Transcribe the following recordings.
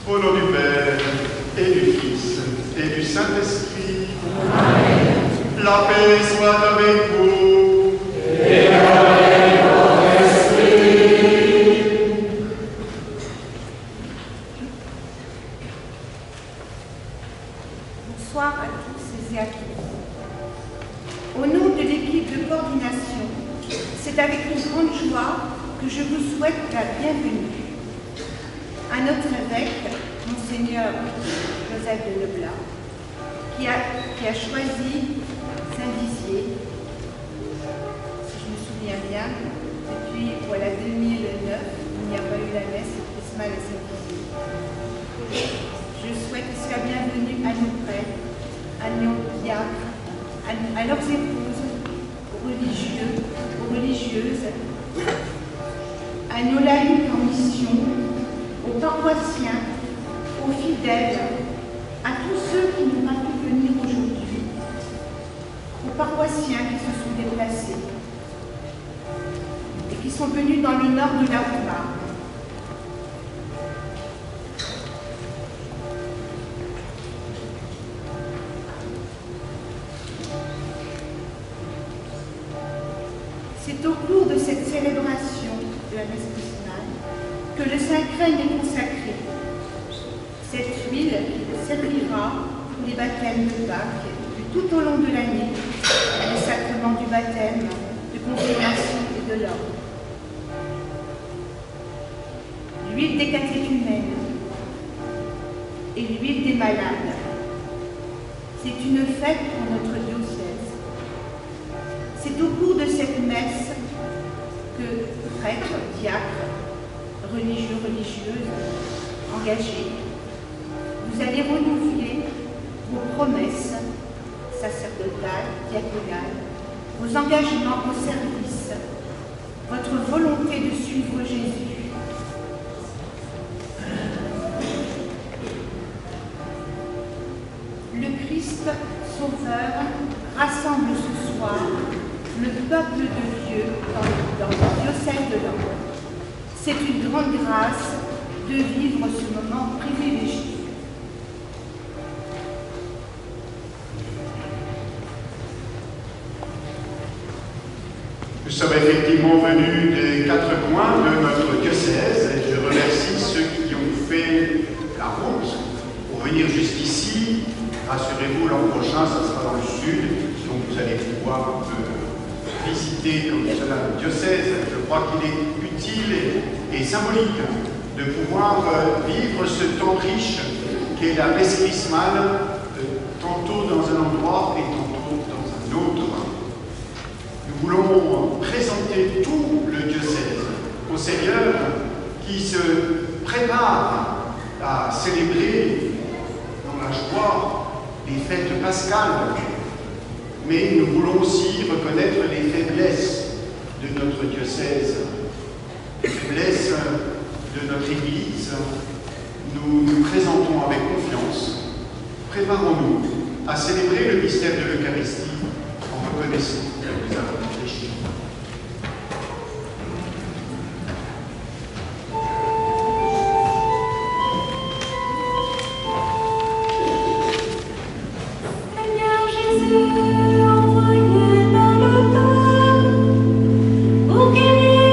Au nom du Père, et du Fils, et du Saint-Esprit. Amen. La paix soit avec vous. Et avec votre esprit. Bonsoir à tous et à toutes. Au nom de l'équipe de coordination, c'est avec une grande joie que je vous souhaite la bienvenue. À notre évêque, Monseigneur Joseph de Leblas, qui a choisi Saint-Dizier, si je me souviens bien, depuis 2009, il n'y a pas eu la messe chrismale à Saint-Dizier. Je souhaite qu'ils soient bienvenus à nos prêtres, à nos diacres, à leurs épouses, aux religieux, aux religieuses, à nos laïcs en mission, aux paroissiens, aux fidèles, à tous ceux qui n'ont pas pu venir aujourd'hui, aux paroissiens qui se sont déplacés et qui sont venus dans le nord de la Haute-Marne. C'est au cours de cette célébration de la messe chrismale que le Saint-Crène est consacré. Cette huile servira pour les baptêmes de Pâques tout au long de l'année, les sacrements du baptême, de confirmation et de l'ordre. L'huile des catéchumènes et l'huile des malades. C'est une fête pour notre diocèse. C'est au cours de cette messe que prêtres, diacres, religieux, religieuses, engagés, vous allez renouveler vos promesses sacerdotales, diaconales, vos engagements au service, votre volonté de suivre Jésus. Le Christ Sauveur rassemble ce soir le peuple de Dieu dans le diocèse de Langres. C'est une grande grâce de vivre ce moment privilégié. Nous sommes effectivement venus des 4 coins de notre diocèse et je remercie ceux qui ont fait la route pour venir jusqu'ici. Rassurez-vous, l'an prochain, ça sera dans le sud, donc vous allez pouvoir visiter comme cela le diocèse. Je crois qu'il est utile et symbolique de pouvoir vivre ce temps riche qu'est la messe chrismale, tantôt dans un endroit et tantôt dans un autre. Nous voulons présenter tout le diocèse au Seigneur qui se prépare à célébrer dans la joie les fêtes pascales. Mais nous voulons aussi reconnaître les faiblesses de notre diocèse, les faiblesses de notre Église. Nous nous présentons avec confiance. Préparons-nous à célébrer le mystère de l'Eucharistie en reconnaissant que nous avons péché. Kyrie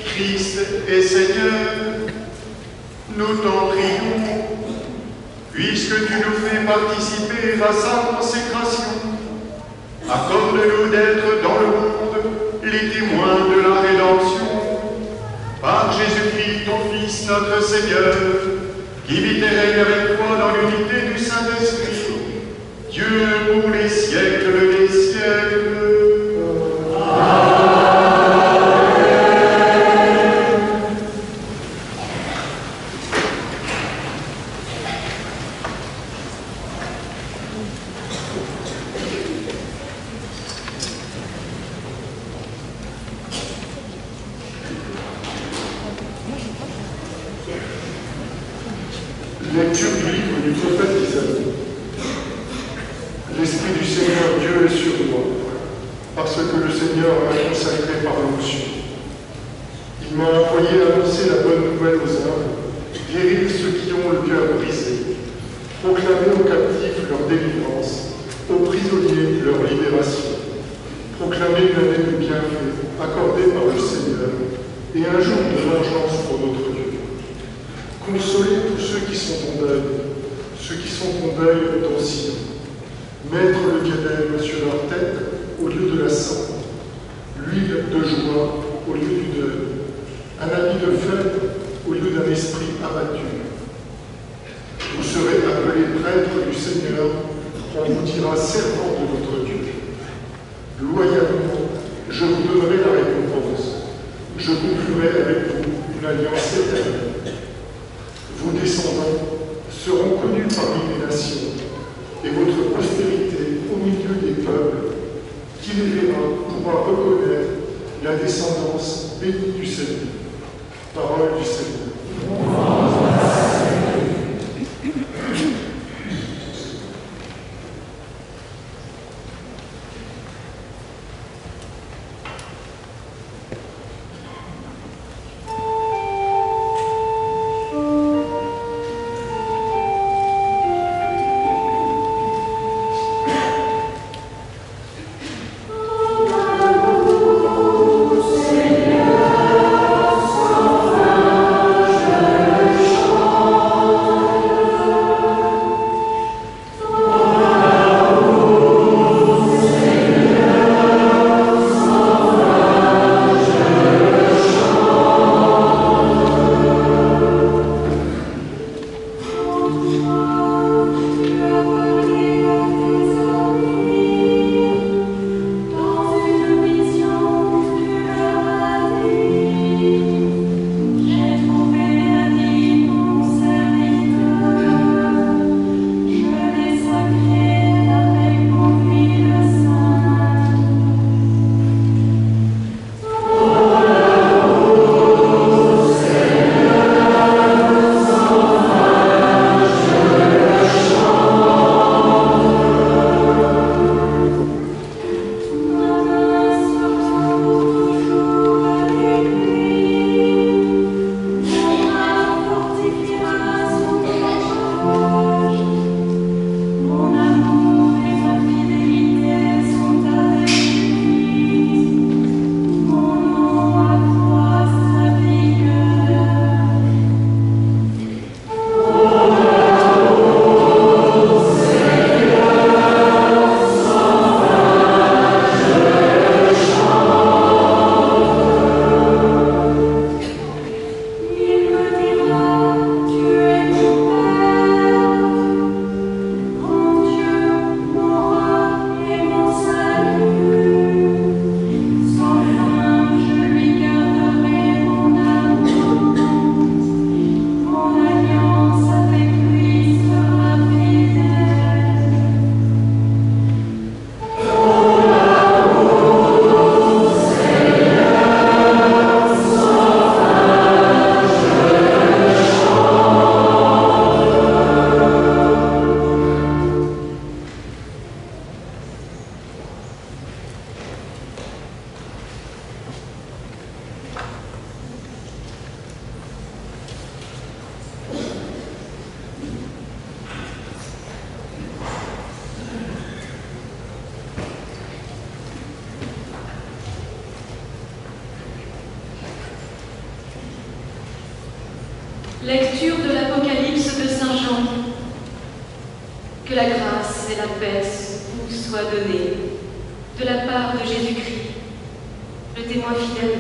Christ est Seigneur, nous t'en prions, puisque tu nous fais participer à sa consécration. Accorde-nous d'être dans le monde les témoins de la rédemption. Par Jésus-Christ, ton Fils, notre Seigneur, qui vit et règne avec toi dans l'unité du Saint-Esprit, Dieu pour les siècles des siècles. Lecture du livre du prophète Isaïe. L'Esprit du Seigneur Dieu est sur moi, parce que le Seigneur m'a consacré par l'onction. Il m'a envoyé annoncer la bonne nouvelle aux humbles, guérir ceux qui ont le cœur brisé, proclamer aux captifs leur délivrance, aux prisonniers leur libération, proclamer une année de bienfaits accordée par le Seigneur et un jour de vengeance pour notre Dieu. Consoler tous ceux qui sont en deuil, ceux qui sont en deuil dans Sion. Mettre le diadème sur leur tête au lieu de la cendre, l'huile de joie au lieu du deuil, un habit de fête au lieu d'un esprit abattu. Vous serez appelés prêtres du Seigneur, on vous dira servant de votre Dieu. Loyalement, je vous donnerai la récompense. Je conclurai avec vous une alliance éternelle. Vos descendants seront connus parmi les nations, et votre postérité au milieu des peuples, qui les verra pourra reconnaître la descendance bénie du Seigneur. Parole du Seigneur. Seigneur, sans fin, je Lecture de l'Apocalypse de Saint Jean. Que la grâce et la paix vous soient données de la part de Jésus-Christ, le témoin fidèle,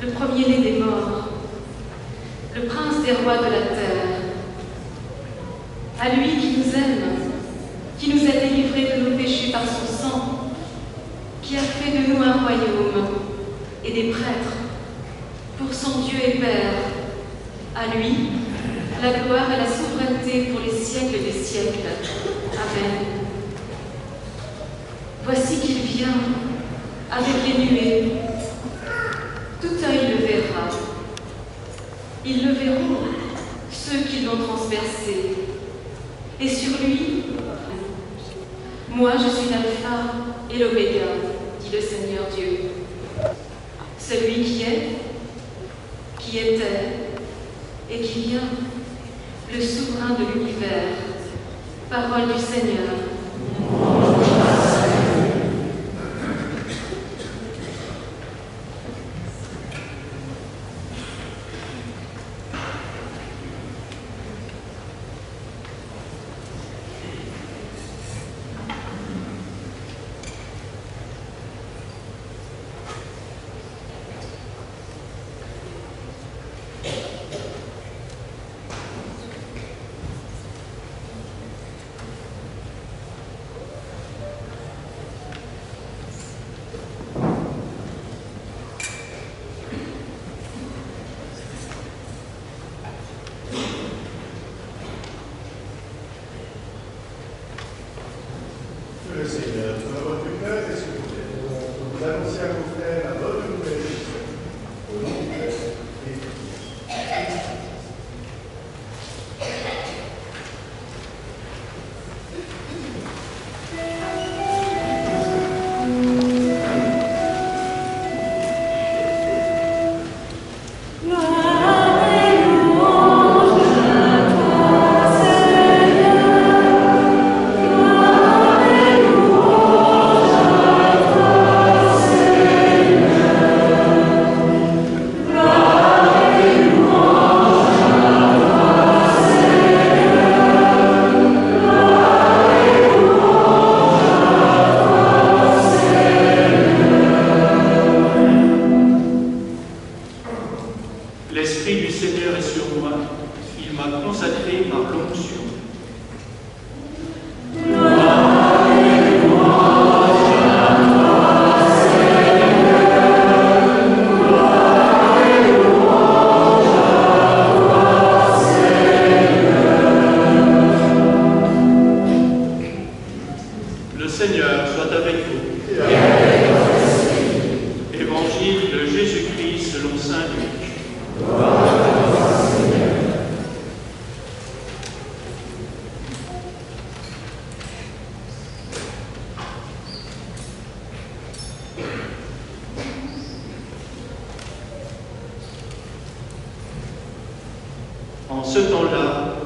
le premier-né des morts, le prince des rois de la terre. À lui qui nous aime, qui nous a délivrés de nos péchés par son sang, qui a fait de nous un royaume et des prêtres pour son Dieu et Père. À lui, la gloire et la souveraineté pour les siècles des siècles. Amen. Voici qu'il vient avec les nuées. Tout œil le verra. Ils le verront, ceux qui l'ont transpercé. Et sur lui, moi je suis l'alpha et l'oméga, dit le Seigneur Dieu. Celui qui est, qui était et qui vient, le souverain de l'univers. Parole du Seigneur. Le Seigneur soit votre cœur et s'il vous plaît. Vous annoncez à vos frères la bonne nouvelle de Dieu. Au nom du Père et du Fils. L'Esprit du Seigneur est sur moi, il m'a consacré par l'onction. Le Seigneur soit avec vous. Évangile de Jésus-Christ selon saint Luc. En ce temps-là,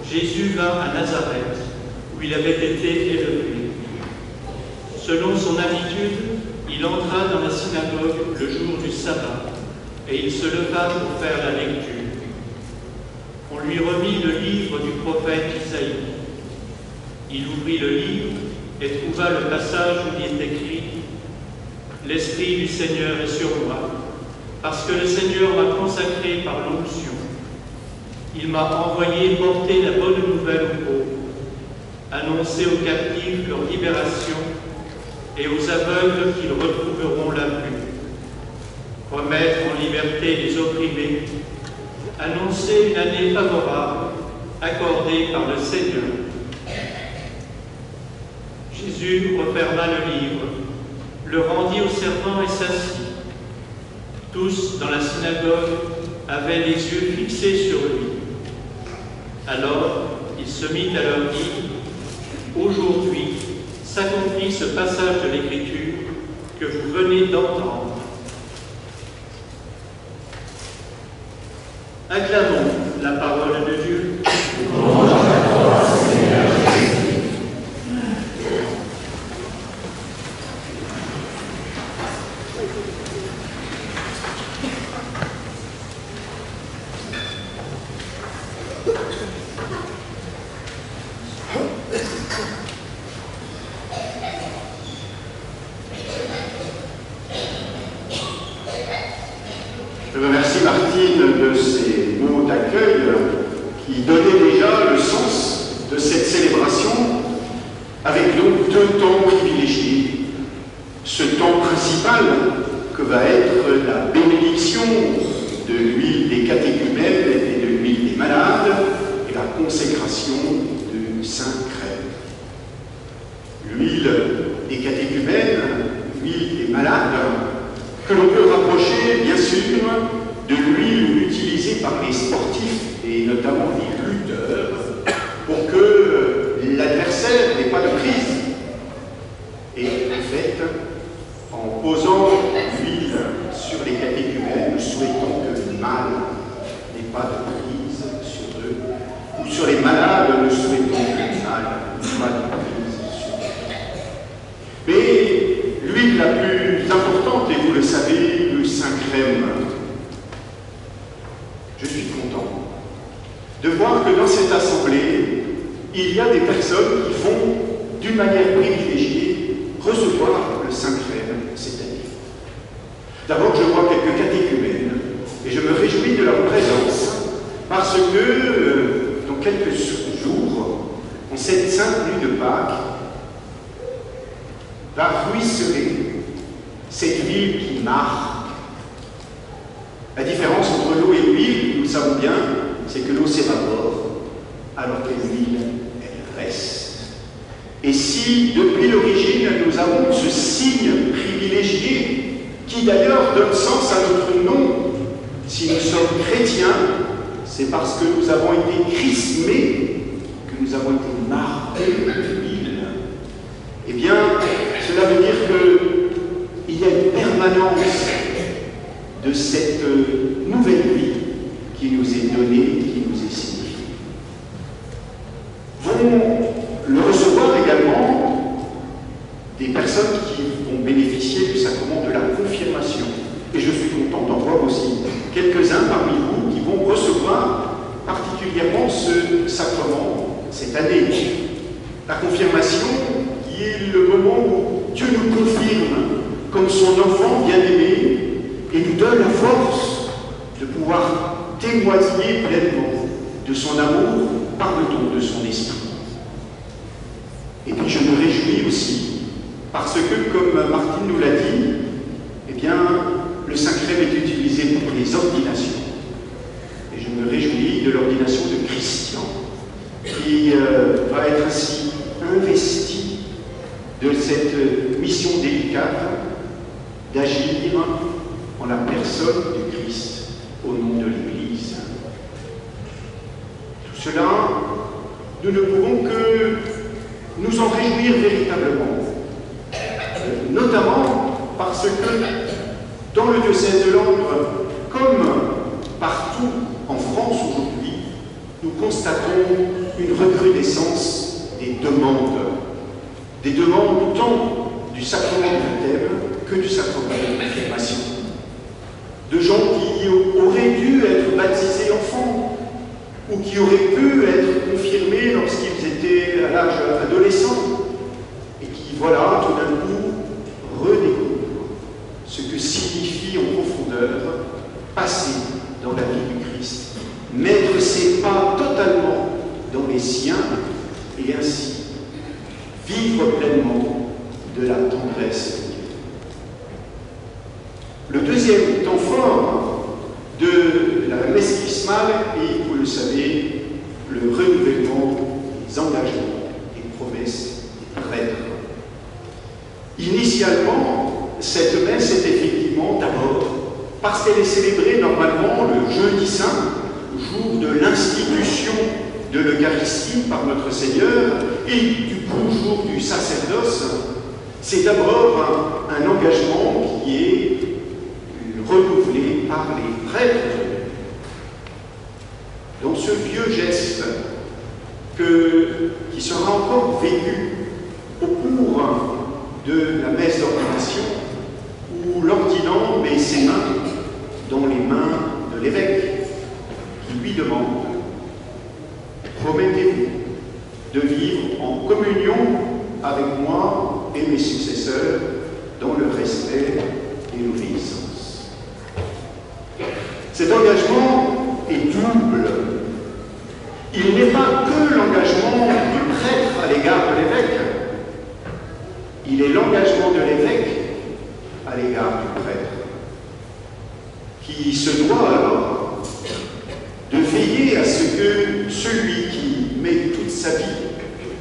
Jésus vint à Nazareth, où il avait été élevé. Selon son habitude, il entra dans la synagogue le jour du sabbat, et il se leva pour faire la lecture. On lui remit le livre du prophète Isaïe. Il ouvrit le livre et trouva le passage où il est écrit « L'Esprit du Seigneur est sur moi, parce que le Seigneur m'a consacré par l'onction. Il m'a envoyé porter la bonne nouvelle aux pauvres, annoncer aux captifs leur libération et aux aveugles qu'ils retrouveront la vue, remettre en liberté les opprimés, annoncer une année favorable accordée par le Seigneur. » Jésus referma le livre, le rendit au servant et s'assit. Tous dans la synagogue avaient les yeux fixés sur lui. Alors il se mit à leur dire « Aujourd'hui s'accomplit ce passage de l'Écriture que vous venez d'entendre. » Acclamons la parole de Dieu. Je remercie Martine de ses mots d'accueil qui donnaient déjà le sens de cette célébration, avec donc deux temps privilégiés. Ce temps principal que va être la bénédiction de l'huile des catéchumènes et de l'huile des malades et la consécration du Saint-Crème. L'huile des catéchumènes, l'huile des malades, que l'on peut rapprocher bien sûr de l'huile utilisée par les sportifs et notamment les lutteurs pour que l'adversaire n'ait pas de prise. Et en fait, en posant l'huile sur les catéchumènes, nous souhaitons que le mal n'ait pas de prise sur eux, ou sur les malades, nous souhaitons que le mal n'ait pas de prise sur eux. Mais l'huile la plus importante, et vous le savez, le Saint-Crème. Je suis content de voir que dans cette assemblée, il y a des personnes qui vont, d'une manière privilégiée, recevoir le Saint-Crème cette année. D'abord, je vois quelques catéchumènes, et je me réjouis de leur présence, parce que dans quelques jours, en cette sainte nuit de Pâques, va ruisseler cette huile qui marque. La différence entre l'eau et l'huile, nous le savons bien, c'est que l'eau s'évapore, alors que l'huile, elle reste. Et si, depuis l'origine, nous avons ce signe privilégié, qui d'ailleurs donne sens à notre nom, si nous sommes chrétiens, c'est parce que nous avons été chrismés, que nous avons été marqués d'huile. Eh bien, cela veut dire qu'il y a une permanence de cette nouvelle vie qui nous est donnée, qui nous est signifiée. Vont le recevoir également des personnes qui vont bénéficier du sacrement de la confirmation. Et je suis content d'en voir aussi quelques-uns parmi vous qui vont recevoir particulièrement ce sacrement cette année. La confirmation qui est le moment où Dieu nous confirme comme son enfant bien-aimé et nous donne la force de pouvoir témoigner pleinement de son amour par le don de son esprit. Et puis je me réjouis aussi parce que, comme Martine nous l'a dit, eh bien, le Saint-Crème est utilisé pour les ordinations. Et je me réjouis de l'ordination de Christian, qui va être ainsi investi de cette mission délicate d'agir en la personne du Christ au nom de l'Église. Tout cela, nous ne pouvons que nous en réjouir véritablement, notamment parce que dans le diocèse de Langres, comme partout en France aujourd'hui, nous constatons une recrudescence des demandes tant du sacrement du baptême que du sacrement de la confirmation. De gens qui auraient dû être baptisés enfants ou qui auraient pu être confirmés lorsqu'ils étaient à l'âge adolescent et qui, voilà, tout d'un coup, redécouvrent ce que signifie en profondeur passer dans la vie du Christ, mettre ses pas totalement dans les siens et ainsi vivre pleinement de la tendresse de Dieu. Le deuxième temps fort de la messe chrismale est, vous le savez, le renouvellement des engagements, des promesses des prêtres. Initialement, cette messe est effectivement d'abord parce qu'elle est célébrée normalement le jeudi saint, jour de l'institution de l'Eucharistie par notre Seigneur et du coup jour du sacerdoce. C'est d'abord un engagement qui est renouvelé par les prêtres. Dans ce vieux geste qui sera encore vécu au cours de la messe d'ordination, où l'ordinant met ses mains dans les mains de l'évêque, qui lui demande « Promettez-vous de vivre en communion avec moi et mes successeurs dans le respect et l'obéissance ». Cet engagement est double. Il n'est pas que l'engagement du prêtre à l'égard de l'évêque, il est l'engagement de l'évêque à l'égard du prêtre, qui se doit alors de veiller à ce que celui qui met toute sa vie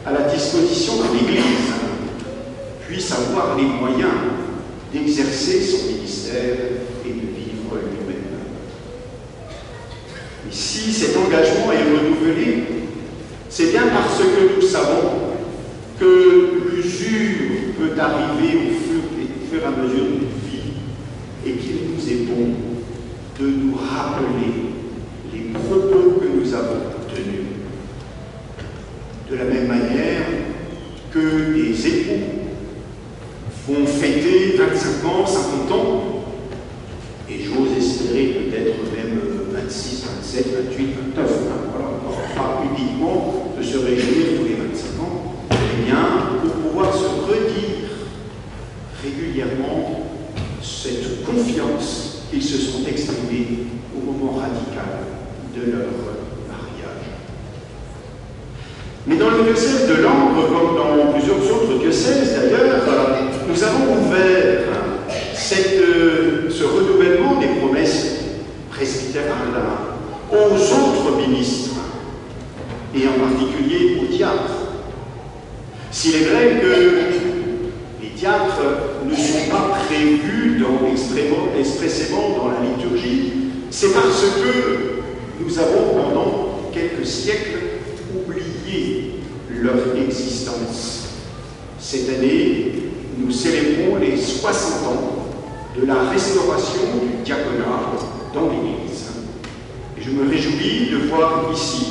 à la disposition de l'Église puisse avoir les moyens d'exercer son ministère et de vivre lui-même. Et si cet engagement est renouvelé, c'est bien parce que nous savons que l'usure peut arriver au fur et à mesure de notre vie et qu'il nous est bon de nous rappeler les propos que nous avons tenus. De la même manière que des époux vont fêter 25 ans, 50 ans, et j'ose espérer peut-être même 26, 27, 28, 29, voilà, pas uniquement de se réjouir tous les 25 ans, eh bien, pour pouvoir se redire régulièrement cette confiance qu'ils se sont exprimés au moment radical de leur mariage. Mais dans le diocèse de Langres, comme dans plusieurs autres diocèses d'ailleurs, nous avons ouvert ce renouvellement des promesses presbytérales aux autres ministres, et en particulier aux diacres. S'il est vrai que les diacres ne sont pas prévus expressément dans la liturgie, c'est parce que nous avons pendant quelques siècles oublié leur existence. Cette année, nous célébrons les 60 ans de la restauration du diaconat dans l'Église. Et je me réjouis de voir ici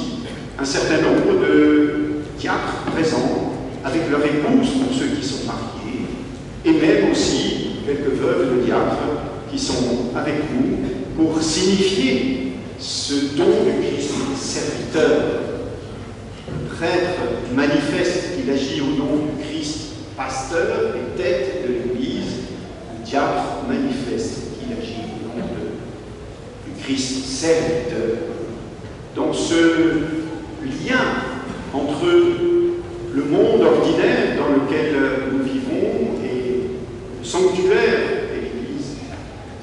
un certain nombre de diacres présents avec leur épouse pour ceux qui sont mariés, et même aussi quelques veuves de diacres qui sont avec nous pour signifier ce don de Christ serviteur. Le prêtre manifeste qu'il agit au nom du Christ pasteur et tête de l'Église. Le diacre manifeste qu'il agit au nom du Christ serviteur. Dans ce lien entre le monde ordinaire dans lequel nous vivons et le sanctuaire de l'Église,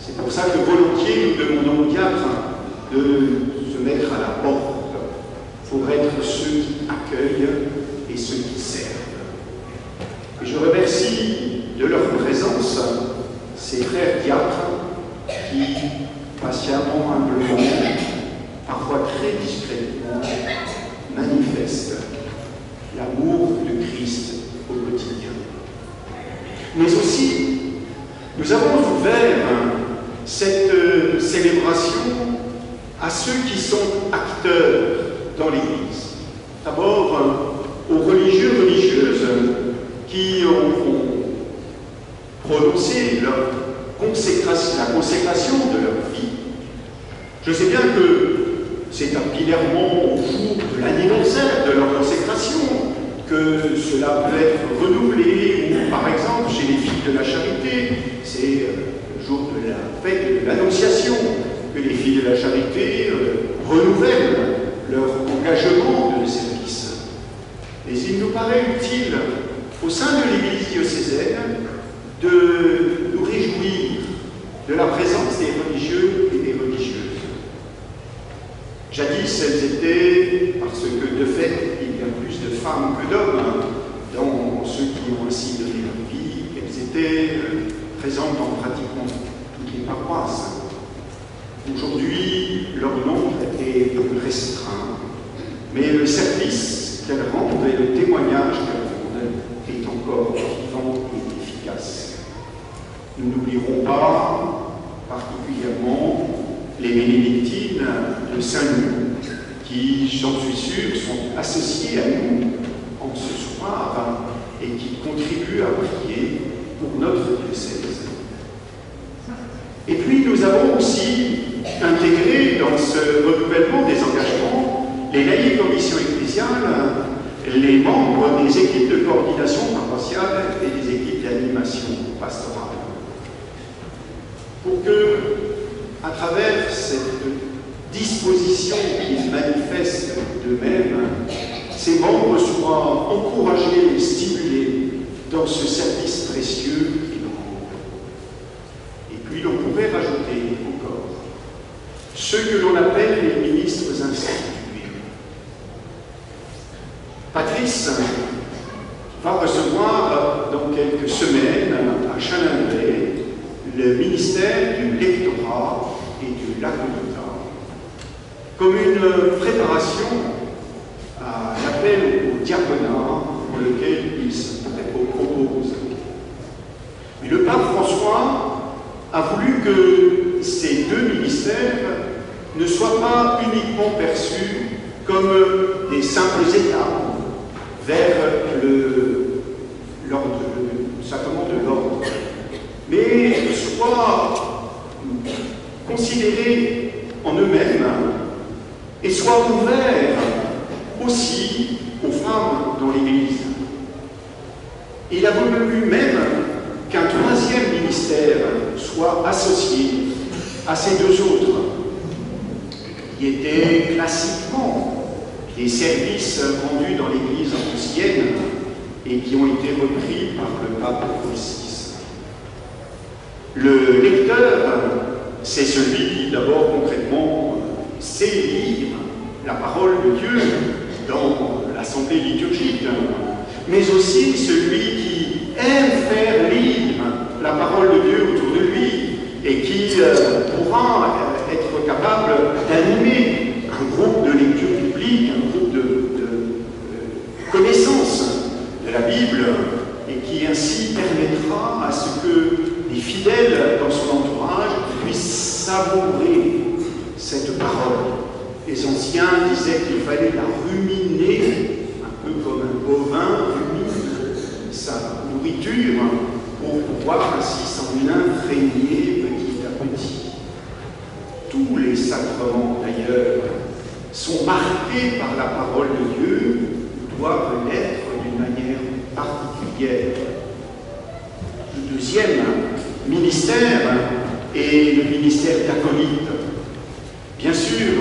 c'est pour ça que volontiers nous demandons aux diacres de se mettre à la porte pour être ceux qui accueillent et ceux qui servent. Et je remercie de leur présence ces frères diacres qui, patiemment, humblement, parfois très discrètement, manifestent l'amour de Christ au quotidien. Mais aussi, nous avons ouvert cette célébration à ceux qui sont acteurs dans l'Église. D'abord, aux religieux, religieuses qui ont prononcé la consécration de leur vie. Je sais bien que c'est particulièrement au jour de l'anniversaire de leur consécration que cela peut être renouvelé, ou par exemple chez les filles de la charité, c'est le jour de la fête de l'Annonciation que les filles de la charité renouvellent leur engagement de service. Et il nous paraît utile, au sein de l'Église diocésaine, de nous réjouir de la présence des religieux et des religieuses. Jadis, elles étaient, parce que de fait, il y a plus de femmes que d'hommes dans ceux qui ont ainsi donné leur vie, elles étaient présentes dans pratiquement toutes les paroisses. Aujourd'hui, leur nombre est plus restreint, mais le service qu'elles rendent et le témoignage qu'elles rendent est encore vivant et efficace. Nous n'oublierons pas particulièrement les bénédictines de Saint-Loup, qui, j'en suis sûr, sont associées à nous en ce soir et qui contribuent à prier pour notre diocèse. Et puis nous avons aussi intégré dans ce renouvellement des engagements les laïcs en mission ecclésiale, les membres des équipes de coordination paroissiale et des équipes d'animation pastorale. Pour que, à travers cette disposition qu'ils manifestent d'eux-mêmes, ces membres soient encouragés et stimulés dans ce service précieux qu'ils rendent. Et puis l'on pourrait rajouter encore ceux que l'on appelle les ministres institués. Patrice va recevoir dans quelques semaines à Chalindrey le ministère du lectorat et de l'accolitat, comme une préparation à l'appel au diaconat pour lequel il se propose. Mais le pape François a voulu que ces deux ministères ne soient pas uniquement perçus comme des simples étapes vers le sacrement de l'ordre, mais soient considérés en eux-mêmes et soient ouverts aussi aux femmes dans l'Église. Il a voulu même qu'un troisième ministère soit associé à ces deux autres, qui étaient classiquement des services rendus dans l'Église ancienne et qui ont été repris par le pape Paul VI. Le lecteur, c'est celui qui, d'abord concrètement, sait lire la parole de Dieu dans l'assemblée liturgique, mais aussi celui qui aime faire lire la parole de Dieu autour de lui et qui pourra être capable d'animer un groupe de lecture biblique, un groupe de connaissance de la Bible, et qui ainsi permettra à ce que les fidèles dans son entourage puissent savourer cette parole. Les anciens disaient qu'il fallait la ruminer, un peu comme un bovin rumine sa nourriture, pour pouvoir ainsi s'en imprégner petit à petit. Tous les sacrements, d'ailleurs, sont marqués par la parole de Dieu, doivent l'être d'une manière particulière. Le deuxième ministère est le ministère d'acolyte. Bien sûr,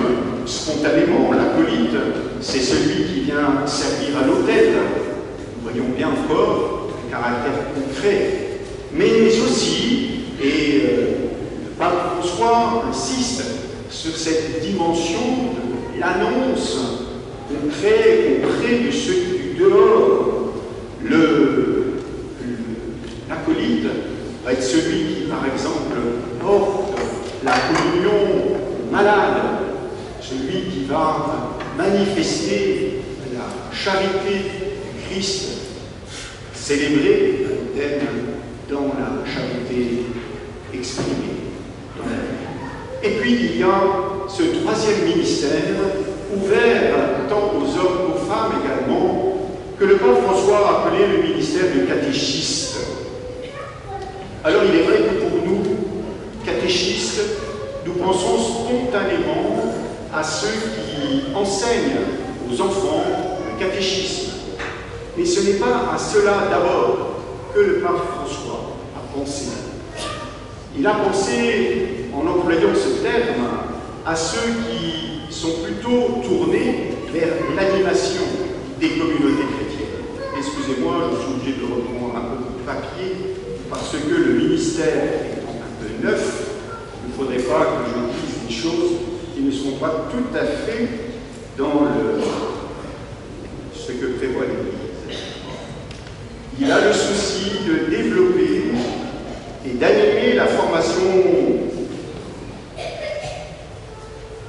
spontanément, l'acolyte, c'est celui qui vient servir à l'autel. Nous voyons bien fort le caractère concret. Mais aussi, et le pape François insiste sur cette dimension de l'annonce concrète auprès de ceux du dehors. L'acolyte va être celui qui, par exemple, porte la communion aux malades, celui qui va manifester la charité du Christ, célébrer l'autel dans la charité exprimée dans la vie. Et puis il y a ce troisième ministère, ouvert tant aux hommes qu'aux femmes également, que le pape François a appelé le ministère de catéchiste. Alors il est vrai que pour nous, catéchistes, nous pensons spontanément à ceux qui enseignent aux enfants le catéchisme. Mais ce n'est pas à cela d'abord que le pape François a pensé. Il a pensé, en employant ce terme, à ceux qui sont plutôt tournés vers l'animation des communautés chrétiennes. Excusez-moi, je suis obligé de reprendre un peu de papier, parce que le ministère étant un peu neuf, il ne faudrait pas que je dise des choses qui ne seront pas tout à fait dans ce que prévoit l'Église. Il a le souci de développer et d'animer la formation.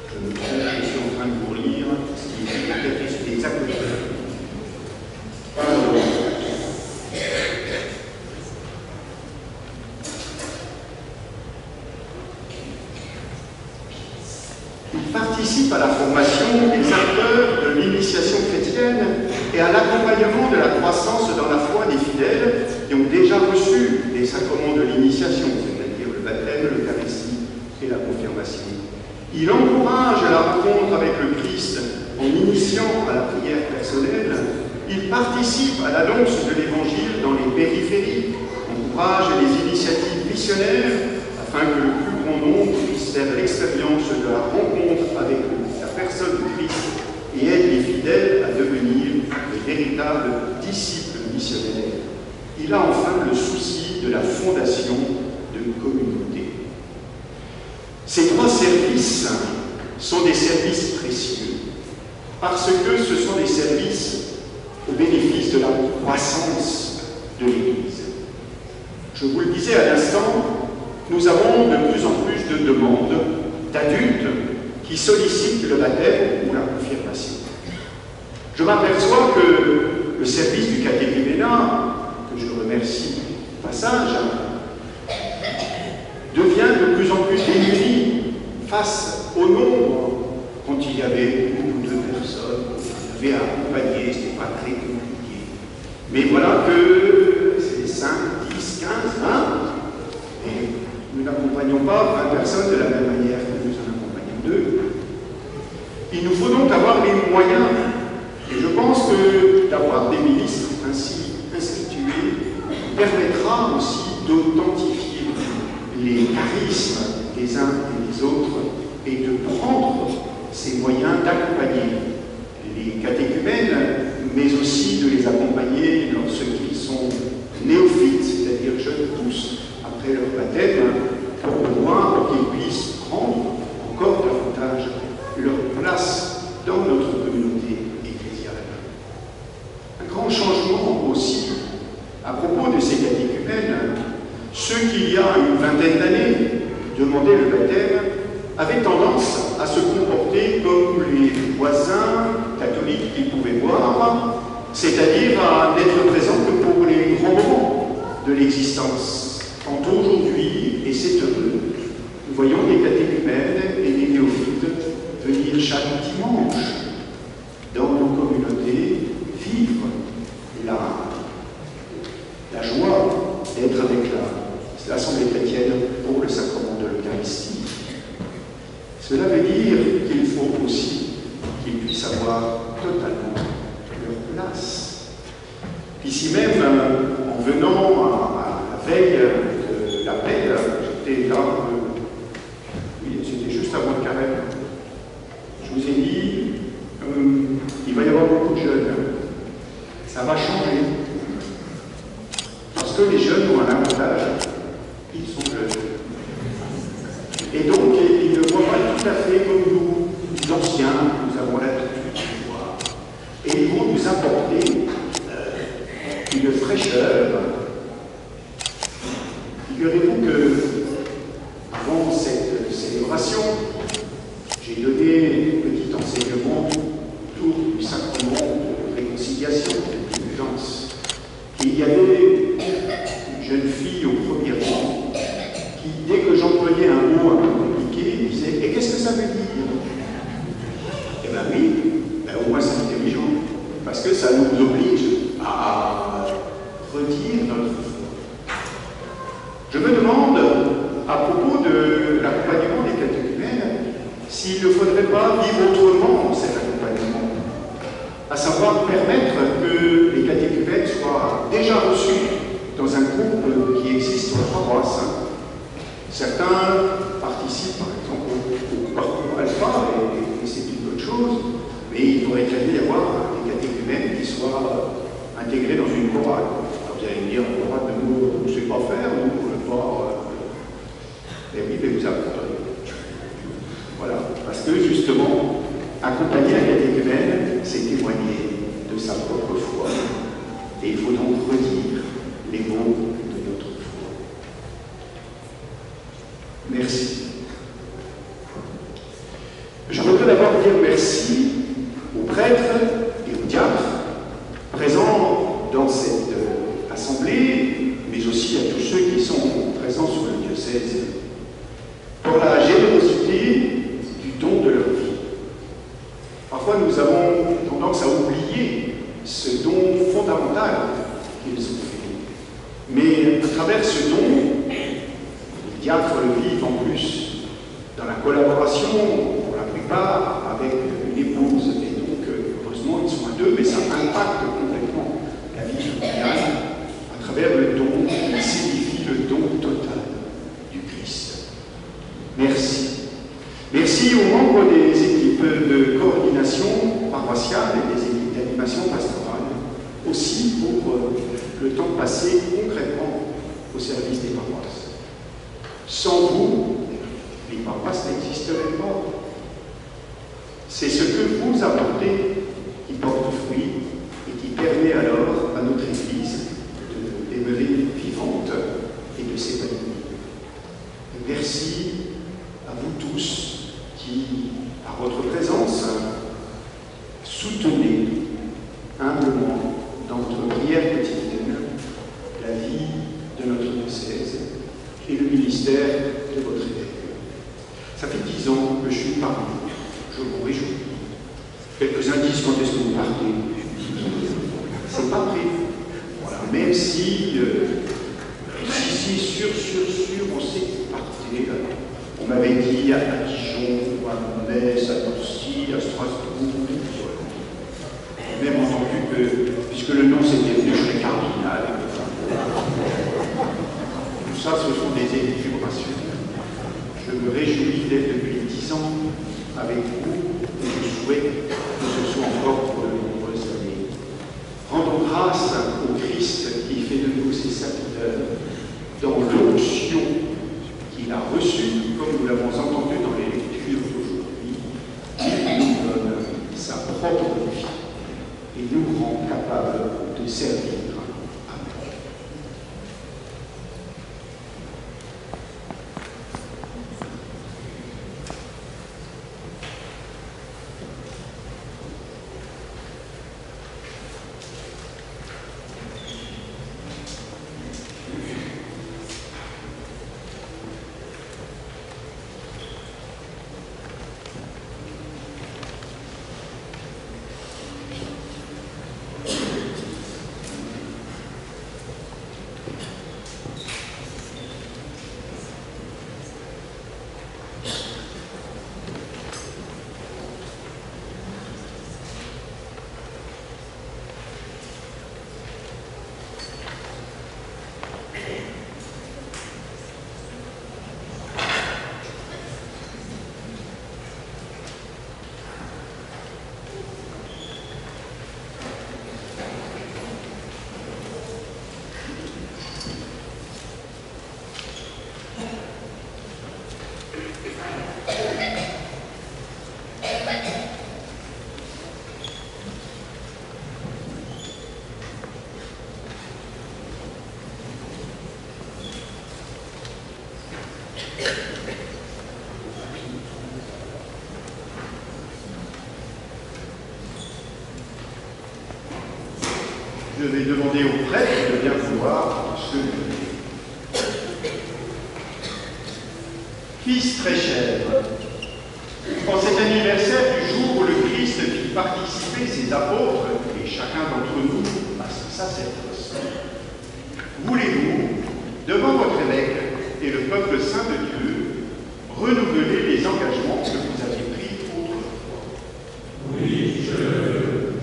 Je me trompe, je suis en train de vous lire ce qui est des acolytes. Il participe à la formation des acteurs de l'initiation chrétienne et à l'accompagnement de la croissance dans la foi des fidèles qui ont déjà reçu les sacrements de l'initiation, c'est-à-dire le baptême, l'Eucharistie et la confirmation. Il encourage la rencontre avec le Christ en initiant à la prière personnelle. Il participe à l'annonce de l'Évangile dans les périphéries, encourage les initiatives missionnaires afin que le plus grand nombre puisse faire l'expérience de la rencontre avec la personne de Christ et aide les fidèles à devenir de véritables disciples missionnaires. Il a enfin le souci de la fondation de communauté. Ces trois services sont des services précieux parce que ce sont des services au bénéfice de la croissance de l'Église. Je vous le disais à l'instant, nous avons de plus en plus de demandes d'adultes qui sollicitent le baptême ou la confirmation. Je m'aperçois que le service du catéchuménat, que je remercie au passage, devient de plus en plus démuni face au nombre. Quand il y avait une ou deux personnes, il y avait à accompagner, ce n'était pas très compliqué. Mais voilà que c'est 5, 10, 15, 20, et nous n'accompagnons pas 20 personnes de la même manière que nous en accompagnons 2. Il nous faut donc avoir les moyens. Et je pense que d'avoir des ministres ainsi institués permettra aussi d'authentifier les charismes des uns et des autres et de prendre ces moyens d'accompagner les catéchumènes, mais aussi de les accompagner lorsqu'ils sont néophytes, c'est-à-dire jeunes tous, après leur baptême, pour qu'ils puissent prendre encore davantage leur place dans notre communauté ecclésiale. Un grand changement aussi à propos de ces catéchumènes. Ceux qui, il y a une vingtaine d'années, demandaient le baptême, avaient tendance à se comporter comme les voisins catholiques qu'ils pouvaient voir, c'est-à-dire à n'être présents que pour les grands moments de l'existence. Quant aujourd'hui, et c'est heureux, nous voyons des catéchumènes et des néophytes venir chaque dimanche dans nos communautés vivre la joie d'être avec l'Assemblée chrétienne pour le sacrement de l'Eucharistie. Cela veut dire qu'il faut aussi qu'ils puissent avoir totalement leur place. Ici même, en venant à la veille de l'appel, j'étais là, oui, c'était juste avant le carême. Je vous ai dit, il va y avoir beaucoup de jeunes. Ça va changer. Parce que les jeunes ont un avantage, ils sont jeunes. Et donc, ils ne voient pas tout à fait comme nous, les anciens, nous avons l'habitude de voir. Et ils vont nous apporter une fraîcheur. Figurez-vous que, avant cette célébration, j'ai donné un petit enseignement autour du sacrement de réconciliation, de l'indulgence. Et il y avait une jeune fille au premier rang qui, dès que j'employais un mot un peu compliqué, disait « Et qu'est-ce que ça veut dire ?» Eh bien oui, au moins c'est intelligent, parce que ça nous oblige à redire notre foi. Je me demande, à propos de l'accompagnement des catéchumènes, s'il ne faudrait pas vivre autrement cet accompagnement, à savoir permettre que les catéchumènes soient déjà reçus dans un groupe qui existe en paroisse. Certains participent par exemple au parcours alpha, et c'est une bonne chose, mais il pourrait très bien y avoir des catéchumènes qui soient intégrés dans une chorale. Alors vous allez me dire, en chorale, nous, on ne sait pas faire, nous, on ne peut pas. Mais oui, mais vous apprendrez. Voilà, parce que justement, accompagner la catéchumène, c'est témoigner de sa propre foi. Et il faut donc redire les mots de notre foi. Merci. Je voudrais d'abord dire merci aux prêtres et aux diacres présents dans cette assemblée, mais aussi à tous ceux qui sont présents sur le diocèse, pour la générosité du don de leur vie. Parfois, nous avons tendance à oublier ce don fondamental qu'ils ont fait. Mais à travers ce don, les diacres le vivent en plus dans la collaboration, pour la plupart, avec une épouse. Et donc, heureusement, ils sont à deux, mais ça impacte complètement la vie familiale à travers le don qui signifie le don total du Christ. Merci. Merci aux membres des équipes de coordination paroissiale et des équipes d'animation pastorale, aussi pour le temps passé concrètement au service des paroisses. Sans vous, les paroisses n'existeraient pas. C'est ce que vous apportez qui porte fruit et qui permet alors à notre Église de demeurer vivante et de s'épanouir. Merci à vous tous qui, par votre présence, soutenez humblement dans votre prière quotidienne la vie de notre diocèse et le ministère de votre évêque. Ça fait 10 ans que je suis parmi vous. Je vous réjouis. Quelques indices quand est-ce que vous partez? C'est pas prévu. Voilà. Même si c'est sûr, on sait que vous partez. On m'avait dit à Dijon, à Metz, à Nancy, à Strasbourg. J'ai même entendu que, puisque le nom s'était venu, je serais cardinal. Tout ça, ce sont des élucubrations. Je me réjouis d'être depuis 10 ans avec vous et je souhaite que ce soit encore pour de nombreuses années. Rendons grâce au Christ qui fait de nous ses serviteurs dans l'onction qu'il a reçue, comme nous l'avons entendu dans les lectures d'aujourd'hui. Il nous donne sa propre vie et nous rend capables de servir. Je vais demander au prêtre de bien vouloir se lever. Fils très cher, en cet anniversaire du jour où le Christ fit participer ses apôtres et chacun d'entre nous à son sacerdoce, voulez-vous, devant votre évêque et le peuple saint de Dieu, renouveler les engagements que vous avez pris autrefois? Oui, je le veux.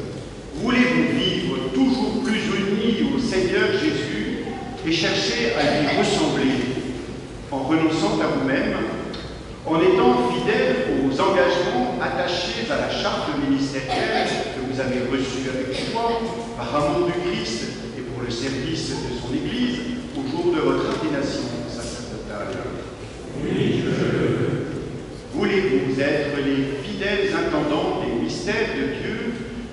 Voulez-vous vivre toujours plus unis au Seigneur Jésus et chercher à lui ressembler en renonçant à vous-même, en étant fidèles aux engagements attachés à la charte ministérielle que vous avez reçue avec joie par amour du Christ et pour le service de son Église au jour de votre ordination sacerdotale? Oui, je le veux. Voulez-vous être les fidèles intendants des mystères de Dieu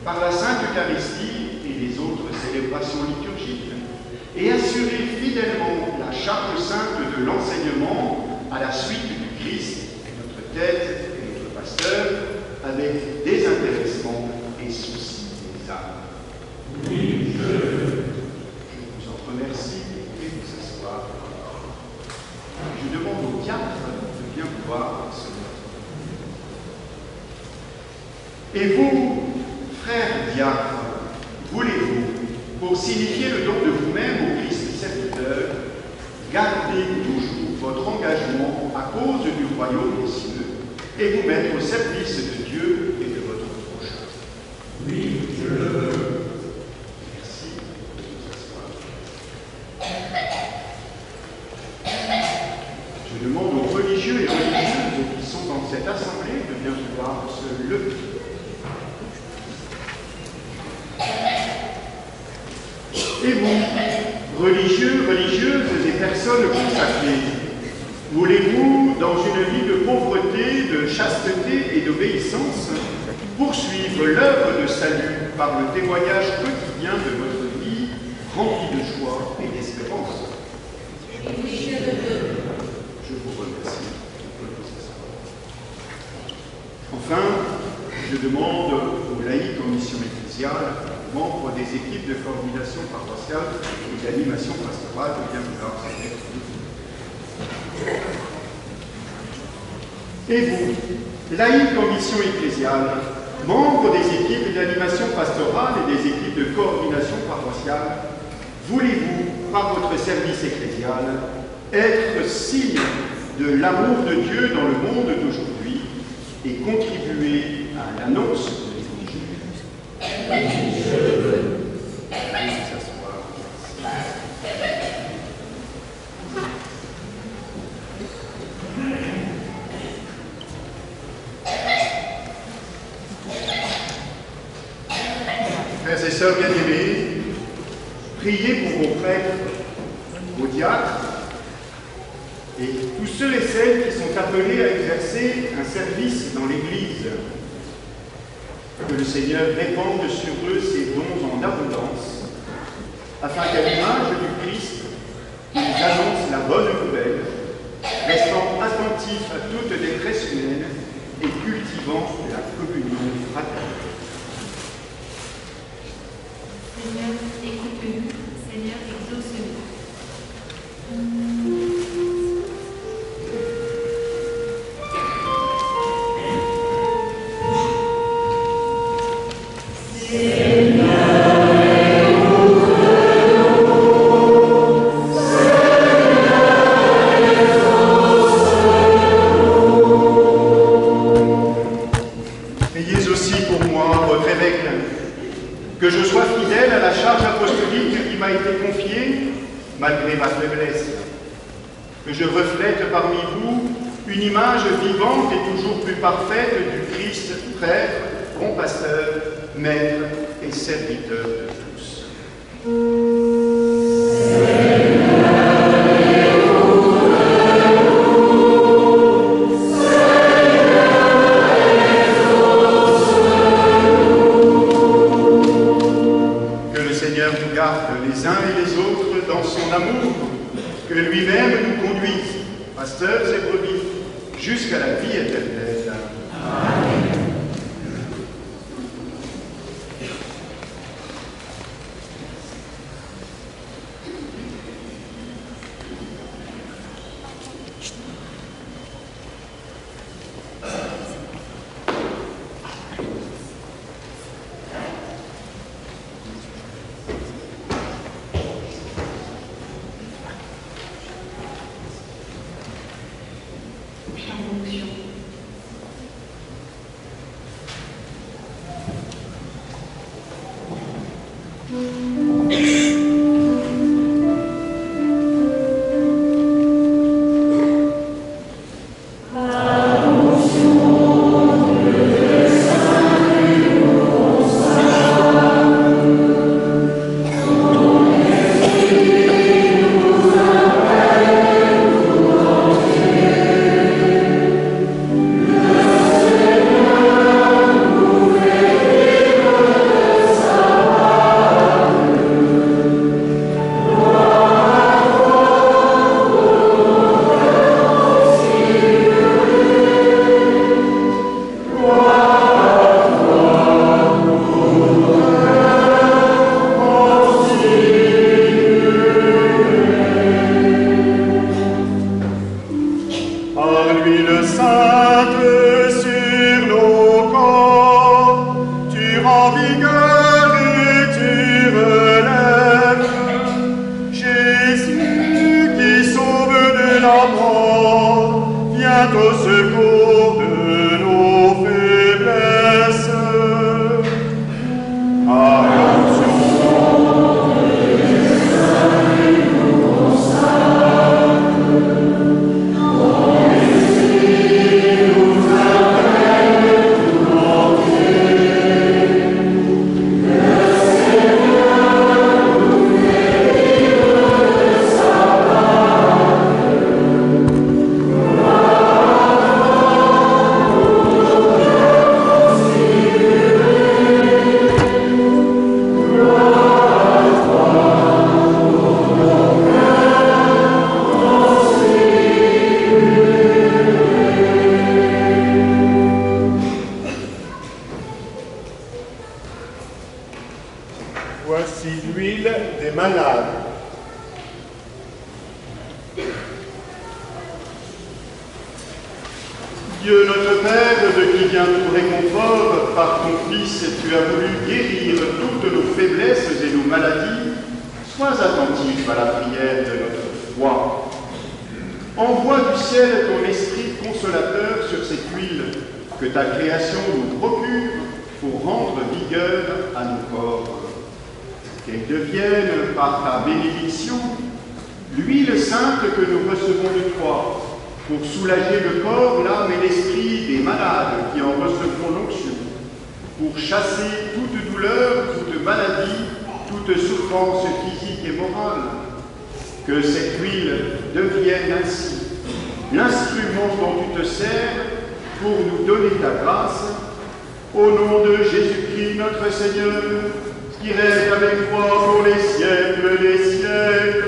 par la Sainte Eucharistie et les autres célébrations liturgiques, et assurer fidèlement la charte sainte de l'enseignement à la suite du Christ, notre tête et notre pasteur, avec désintéressement et souci des âmes? Oui, je le veux. Je vous en remercie et vous asseoir. Je demande au diacre de bien vouloir se mettre. Et vous, frères diacres, voulez-vous, pour signifier le don de vous-même au Christ serviteur, garder toujours votre engagement à cause du royaume des cieux et vous mettre au service de Dieu et de votre prochain? Oui, je le veux. Merci de vous asseoir. Je demande aux religieux et religieuses qui sont dans cette assemblée assemblée de bien vouloir se lever. Et vous, religieux, religieuses et personnes consacrées, voulez-vous, dans une vie de pauvreté, de chasteté et d'obéissance, poursuivre l'œuvre de salut par le témoignage quotidien de votre vie, remplie de joie et d'espérance? Je vous remercie. Enfin, je demande aux laïcs en mission ecclésiale, membres des équipes de coordination paroissiale et d'animation pastorale, de bien vouloir s'inviter. Et vous, laïcs en mission ecclésiale, membres des équipes d'animation pastorale et des équipes de coordination paroissiale, voulez-vous, par votre service ecclésial, être signe de l'amour de Dieu dans le monde d'aujourd'hui et contribuer à l'annonce de l'Évangile? Veuillez vous asseoir. Frères et sœurs bien-aimés, priez pour vos prêtres, vos diacres et tous ceux et celles qui sont appelés à exercer un service dans l'Église. Que le Seigneur répande sur eux ses dons en abondance, afin qu'à l'image du Christ, ils annoncent la bonne nouvelle, restant attentifs à toute détresse humaine et cultivant la communion fraternelle. Seigneur, écoute-nous. Seigneur, exauce-nous. Priez aussi pour moi, votre évêque, que je sois fidèle à la charge apostolique qui m'a été confiée, malgré ma faiblesse. Que je reflète parmi vous une image vivante et toujours plus parfaite du Christ, prêtre, bon pasteur, maître et serviteur de tous. Que le Seigneur nous garde les uns et les autres dans son amour, que lui-même nous conduise, pasteurs et brebis, jusqu'à la vie éternelle. Amen. ainsi l'huile des malades. Dieu notre Père, de qui vient tout réconfort, par ton Fils, tu as voulu guérir toutes nos faiblesses et nos maladies. Sois attentif à la prière de notre foi. Envoie du ciel ton esprit consolateur sur cette huile que ta création nous procure pour rendre vigueur à nos corps. Qu'elle devienne, par ta bénédiction, l'huile sainte que nous recevons de toi, pour soulager le corps, l'âme et l'esprit des malades qui en recevront l'onction, pour chasser toute douleur, toute maladie, toute souffrance physique et morale. Que cette huile devienne ainsi l'instrument dont tu te sers pour nous donner ta grâce. Au nom de Jésus-Christ, notre Seigneur, qui règne avec toi pour les siècles des siècles.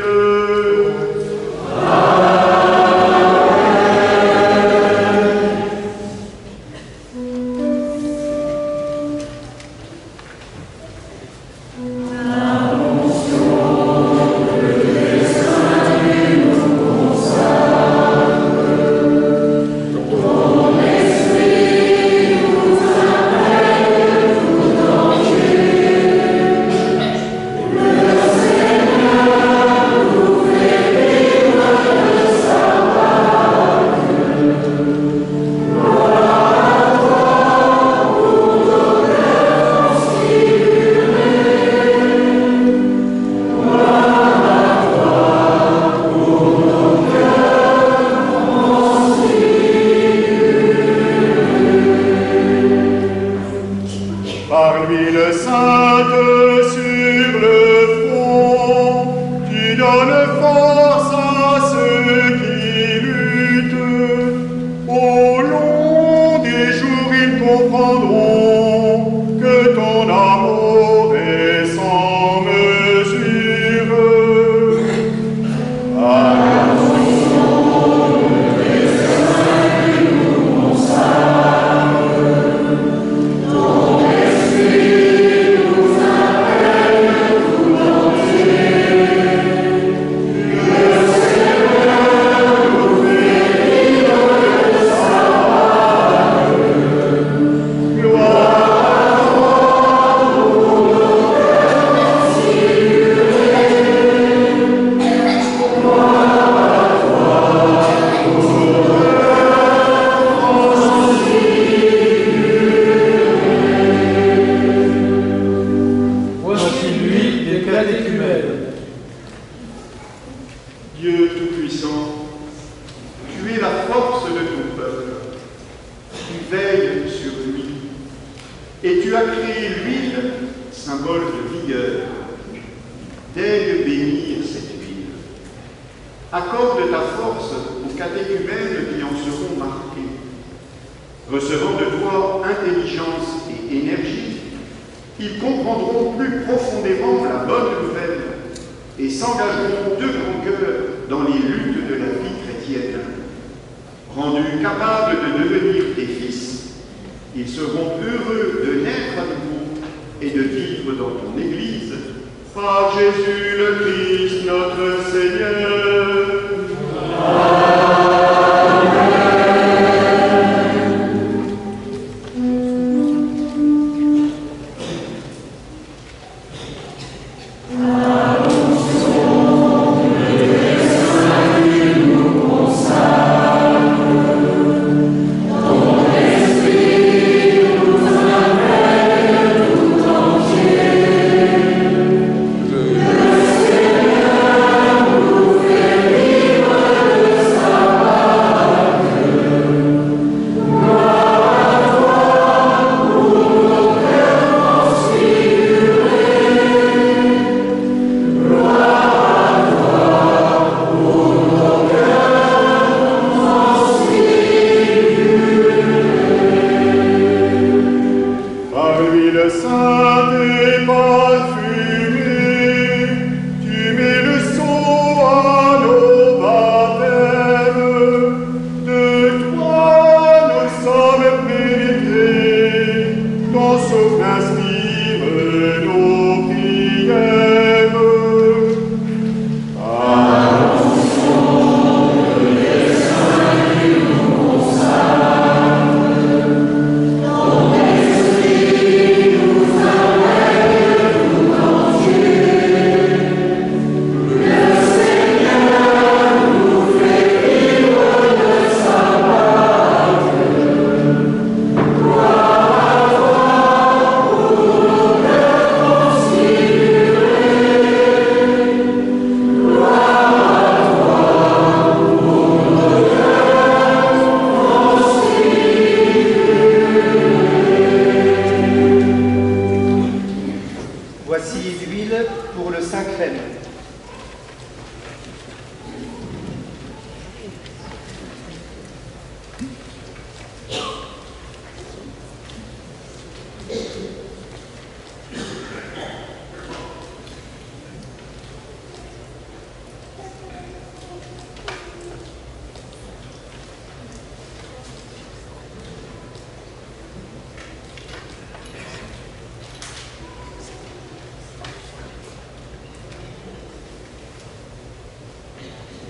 Amen.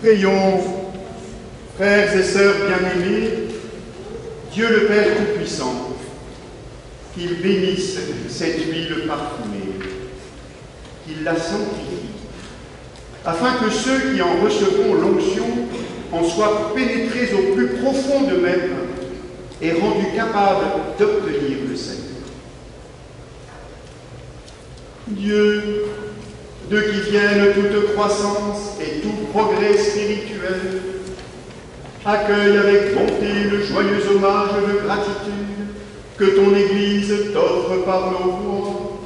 Prions, frères et sœurs bien-aimés, Dieu le Père Tout-Puissant, qu'il bénisse cette huile parfumée, qu'il la sanctifie, afin que ceux qui en recevront l'onction en soient pénétrés au plus profond d'eux-mêmes et rendus capables d'obtenir le salut. Dieu, de qui viennent toute croissance et tout progrès spirituel, accueille avec bonté le joyeux hommage de gratitude que ton Église t'offre par nos voix.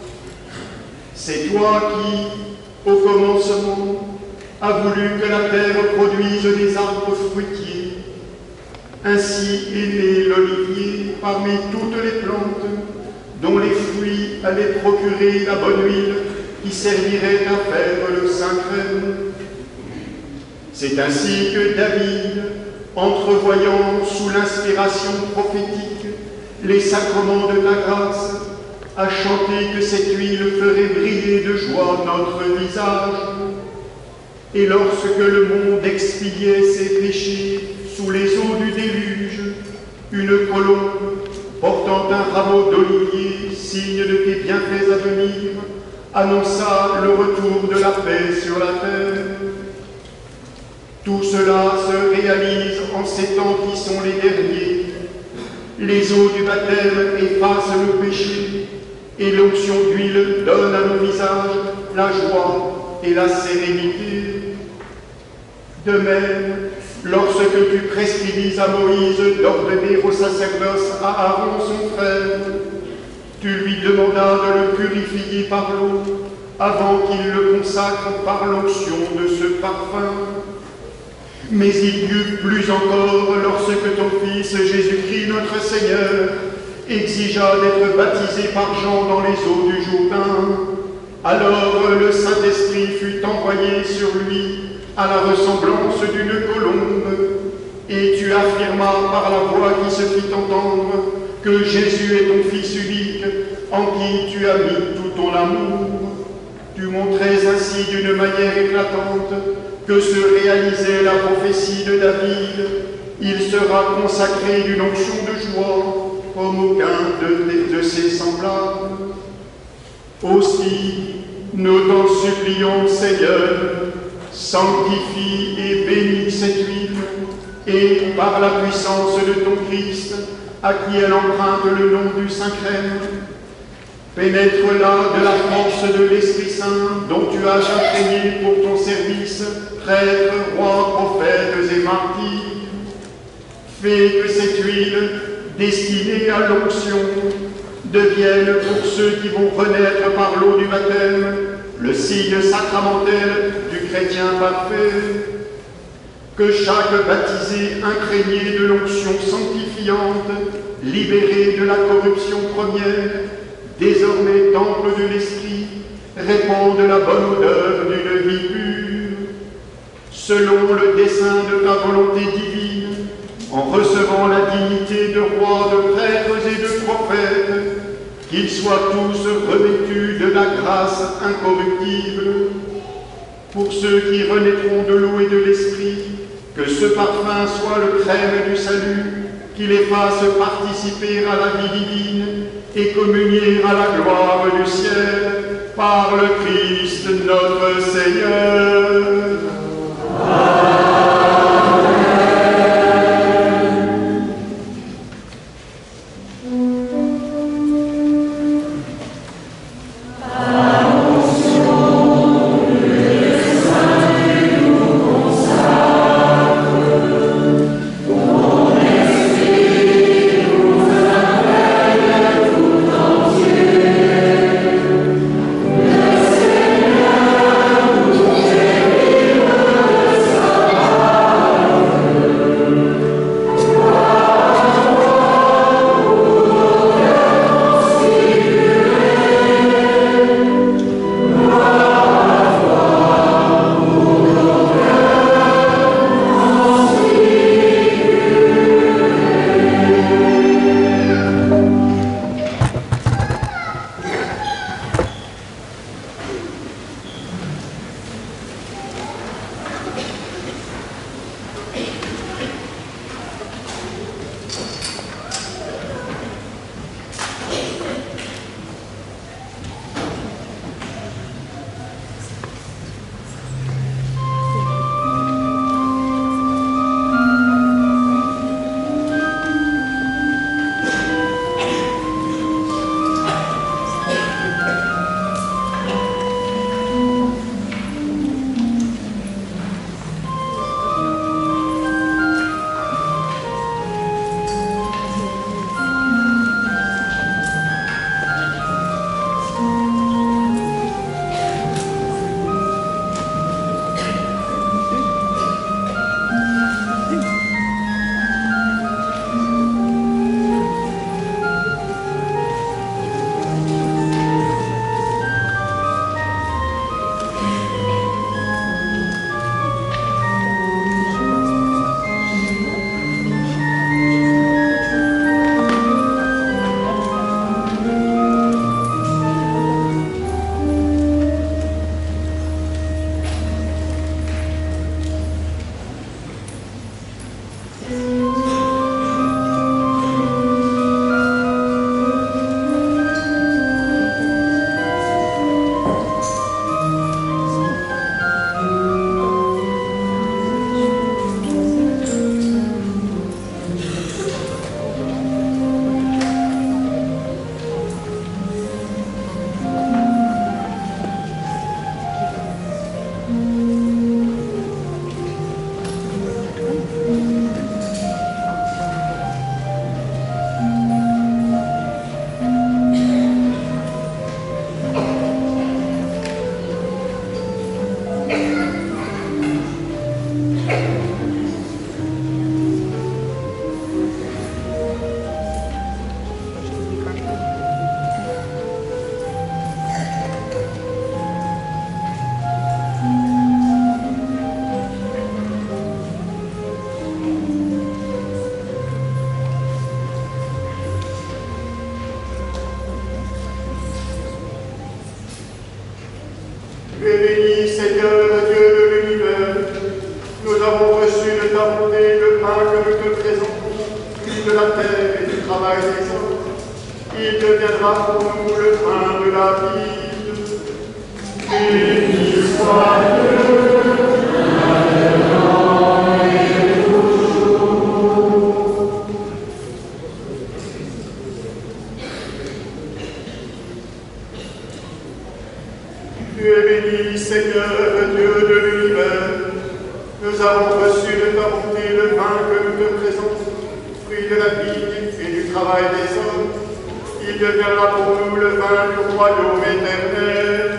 C'est toi qui, au commencement, as voulu que la terre produise des arbres fruitiers. Ainsi est né l'olivier parmi toutes les plantes, dont les fruits allaient procurer la bonne huile qui servirait à faire le saint crème. C'est ainsi que David, entrevoyant sous l'inspiration prophétique les sacrements de ta grâce, a chanté que cette huile ferait briller de joie notre visage. Et lorsque le monde expiait ses péchés sous les eaux du déluge, une colombe portant un rameau d'olivier, signe de tes bienfaits à venir, annonça le retour de la paix sur la terre. Tout cela se réalise en ces temps qui sont les derniers. Les eaux du baptême effacent nos péchés et l'onction d'huile donne à nos visages la joie et la sérénité. De même, lorsque tu prescrivis à Moïse d'ordonner au sacerdoce à Aaron son frère, tu lui demandas de le purifier par l'eau avant qu'il le consacre par l'onction de ce parfum. Mais il y eut plus encore lorsque ton Fils Jésus-Christ notre Seigneur exigea d'être baptisé par Jean dans les eaux du Jourdain. Alors le Saint-Esprit fut envoyé sur lui à la ressemblance d'une colombe, et tu affirmas par la voix qui se fit entendre que Jésus est ton Fils unique, en qui tu as mis tout ton amour. Tu montrais ainsi d'une manière éclatante que se réalisait la prophétie de David. Il sera consacré d'une onction de joie, comme aucun de ses semblables. Aussi, nous t'en supplions, Seigneur, sanctifie et bénis cette huile, et par la puissance de ton Christ, à qui elle emprunte le nom du Saint-Crème, pénètre-la de la force de l'Esprit Saint dont tu as imprégné pour ton service, prêtres, rois, prophètes et martyrs. Fais que cette huile, destinée à l'onction, devienne pour ceux qui vont renaître par l'eau du baptême le signe sacramentel du chrétien parfait. Que chaque baptisé imprégné de l'onction sanctifiante, libéré de la corruption première, désormais temple de l'Esprit, répande la bonne odeur d'une vie pure. Selon le dessein de ta volonté divine, en recevant la dignité de roi, de prêtres et de prophètes, qu'ils soient tous revêtus de la grâce incorruptible. Pour ceux qui renaîtront de l'eau et de l'Esprit, que ce parfum soit le crème du salut, qui les fasse participer à la vie divine et communier à la gloire du ciel, par le Christ notre Seigneur. Amen. Tu es béni, Seigneur, Dieu de l'univers. Nous avons reçu de ta bonté le pain que nous te présentons, fruit de la terre et du travail des hommes. Il deviendra pour nous le pain de la vie. Béni soit Dieu, maintenant et toujours. Tu es béni, Seigneur, Dieu de l'univers. Nous avons reçu de ta bonté le pain que nous te présentons, fruit de la vigne et du travail des hommes. Il deviendra pour nous le vin du royaume éternel.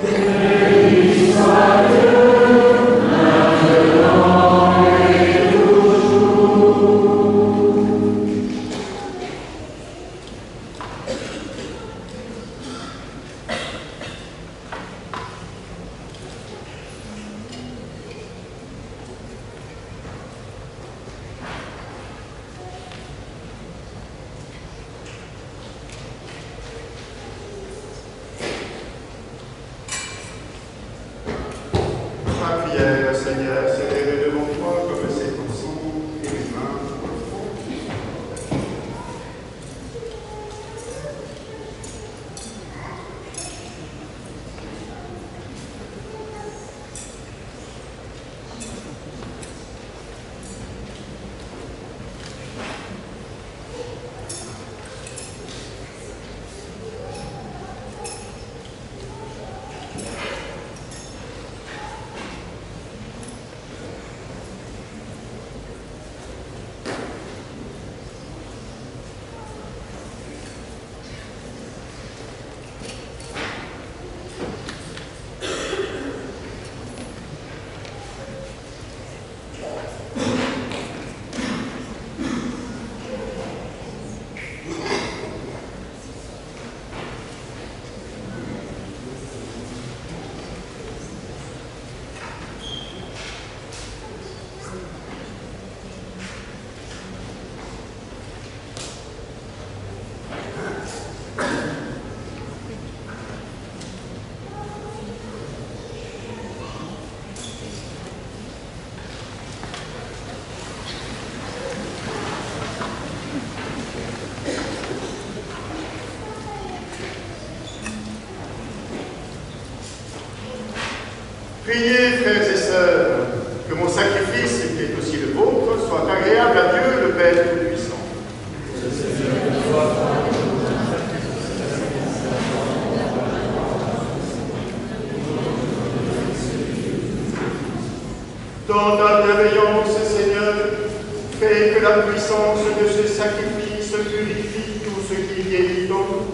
Béni soit Dieu, maintenant et toujours. Ma prière, Seigneur, s'élève devant toi comme c'est ton sang et humain. Priez, frères et sœurs, que mon sacrifice, qui est aussi le vôtre, soit agréable à Dieu, le Père Tout-Puissant. Dans ta bienveillance, Seigneur, fais que la puissance de ce sacrifice purifie tout ce qui vieillit en nous,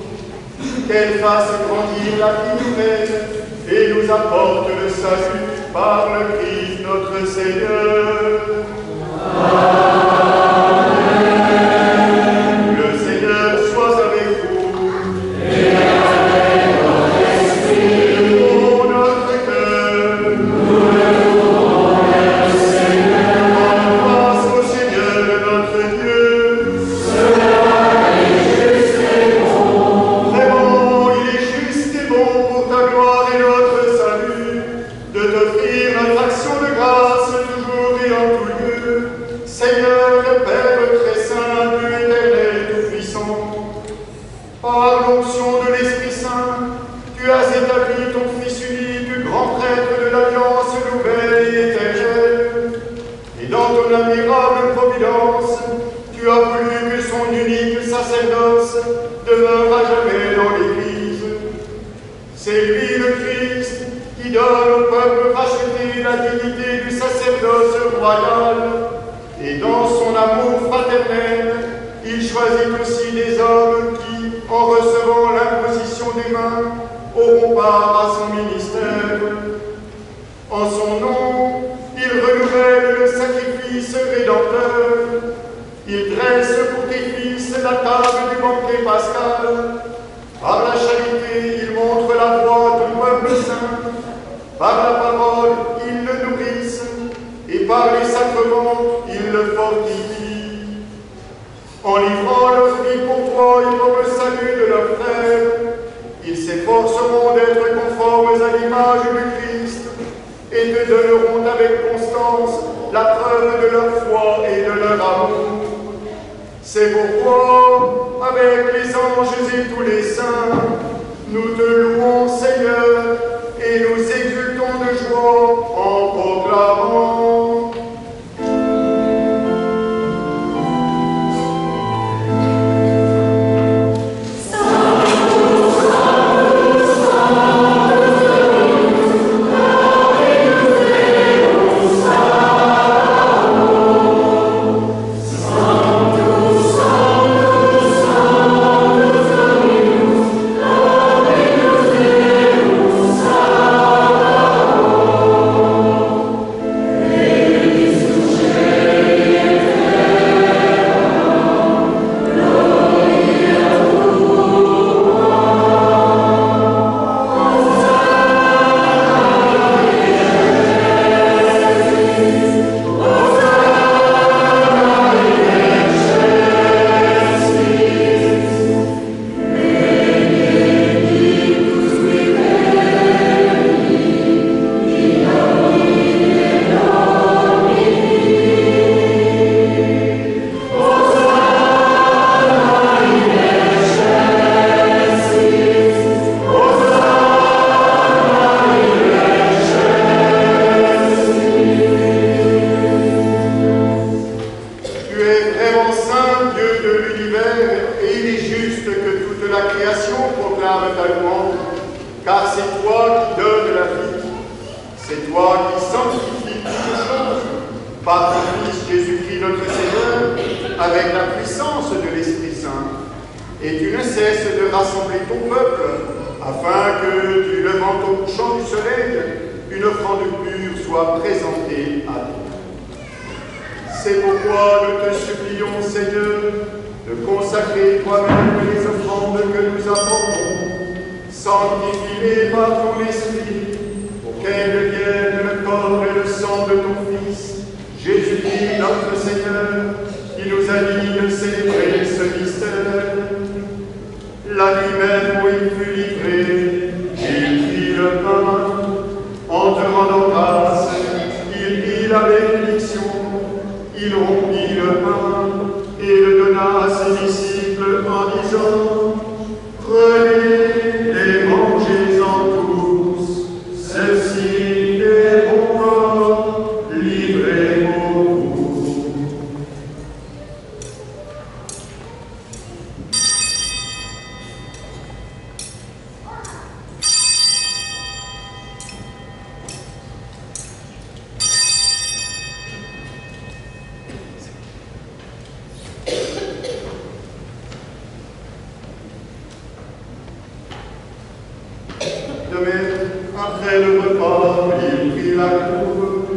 qu'elle fasse grandir la vie nouvelle et nous apporte le salut par le Christ notre Seigneur. Amen. Le Seigneur soit avec vous. Et avec votre esprit. Pour notre cœur. Nous le louons le Seigneur. En grâce au Seigneur notre Dieu. Cela est juste et bon. Vraiment, il est juste et bon pour ta gloire et notre salut, de t'offrir notre action de grâce toujours et en tout lieu, Seigneur, Père très saint, Dieu éternel et tout-puissant. Par l'onction de l'Esprit Saint, tu as établi ton Fils unique, grand prêtre de l'alliance nouvelle et éternelle. Et dans ton admirable providence, tu as voulu que son unique sacerdoce demeure à jamais dans l'Église. C'est lui le Christ qui donne au peuple racheté la dignité du sacerdoce royal, et dans son amour fraternel, il choisit aussi des hommes qui, en recevant l'imposition des mains, auront part à son ministère. En son nom, il renouvelle le sacrifice rédempteur, il dresse pour tes fils la table du banquet pascal. Par la charité, il montre la voie du peuple saint. Par la parole, il le nourrisse. Et par les sacrements, il le fortifie. En livrant leur vie pour toi et pour le salut de leurs frères, Ils s'efforceront d'être conformes à l'image du Christ et te donneront avec constance la preuve de leur foi et de leur amour. C'est pourquoi, avec les anges et tous les saints, nous te louons, Seigneur, et nous exultons de joie en proclamant. Après le repas, il prit la coupe.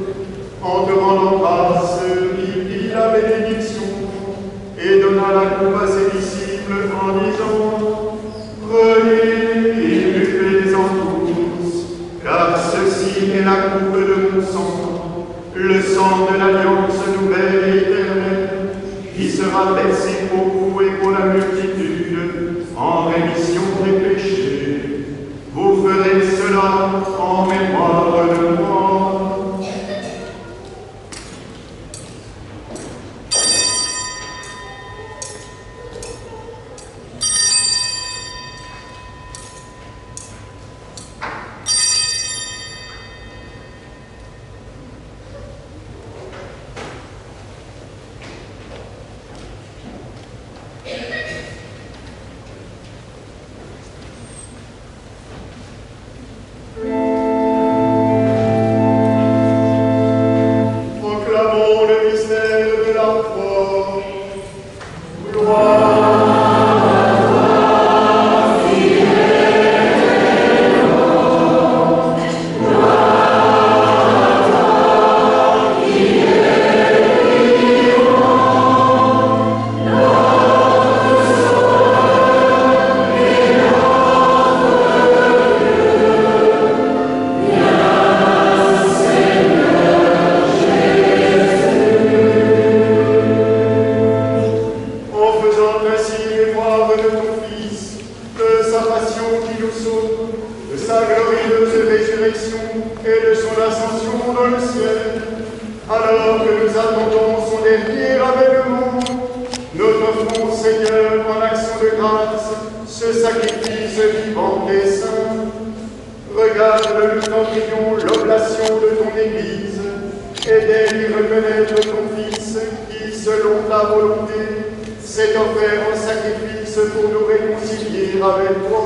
En te rendant grâce, il dit la bénédiction et donna la coupe à ses disciples en disant: Prenez et buvez-en tous, car ceci est la coupe de mon sang, le sang de l'alliance nouvelle et éternelle, qui sera versé pour vous et pour la multitude en rémission des péchés. Vous ferez cela en mémoire de moi. sa glorieuse résurrection et de son ascension dans le ciel, alors que nous attendons son dernier avènement, nous t'offrons, Seigneur, en action de grâce, ce sacrifice vivant et saint. Regarde, nous t'en prions, l'oblation de ton Église, et d'aide reconnaître ton Fils, qui, selon ta volonté, s'est offert en sacrifice pour nous réconcilier avec toi.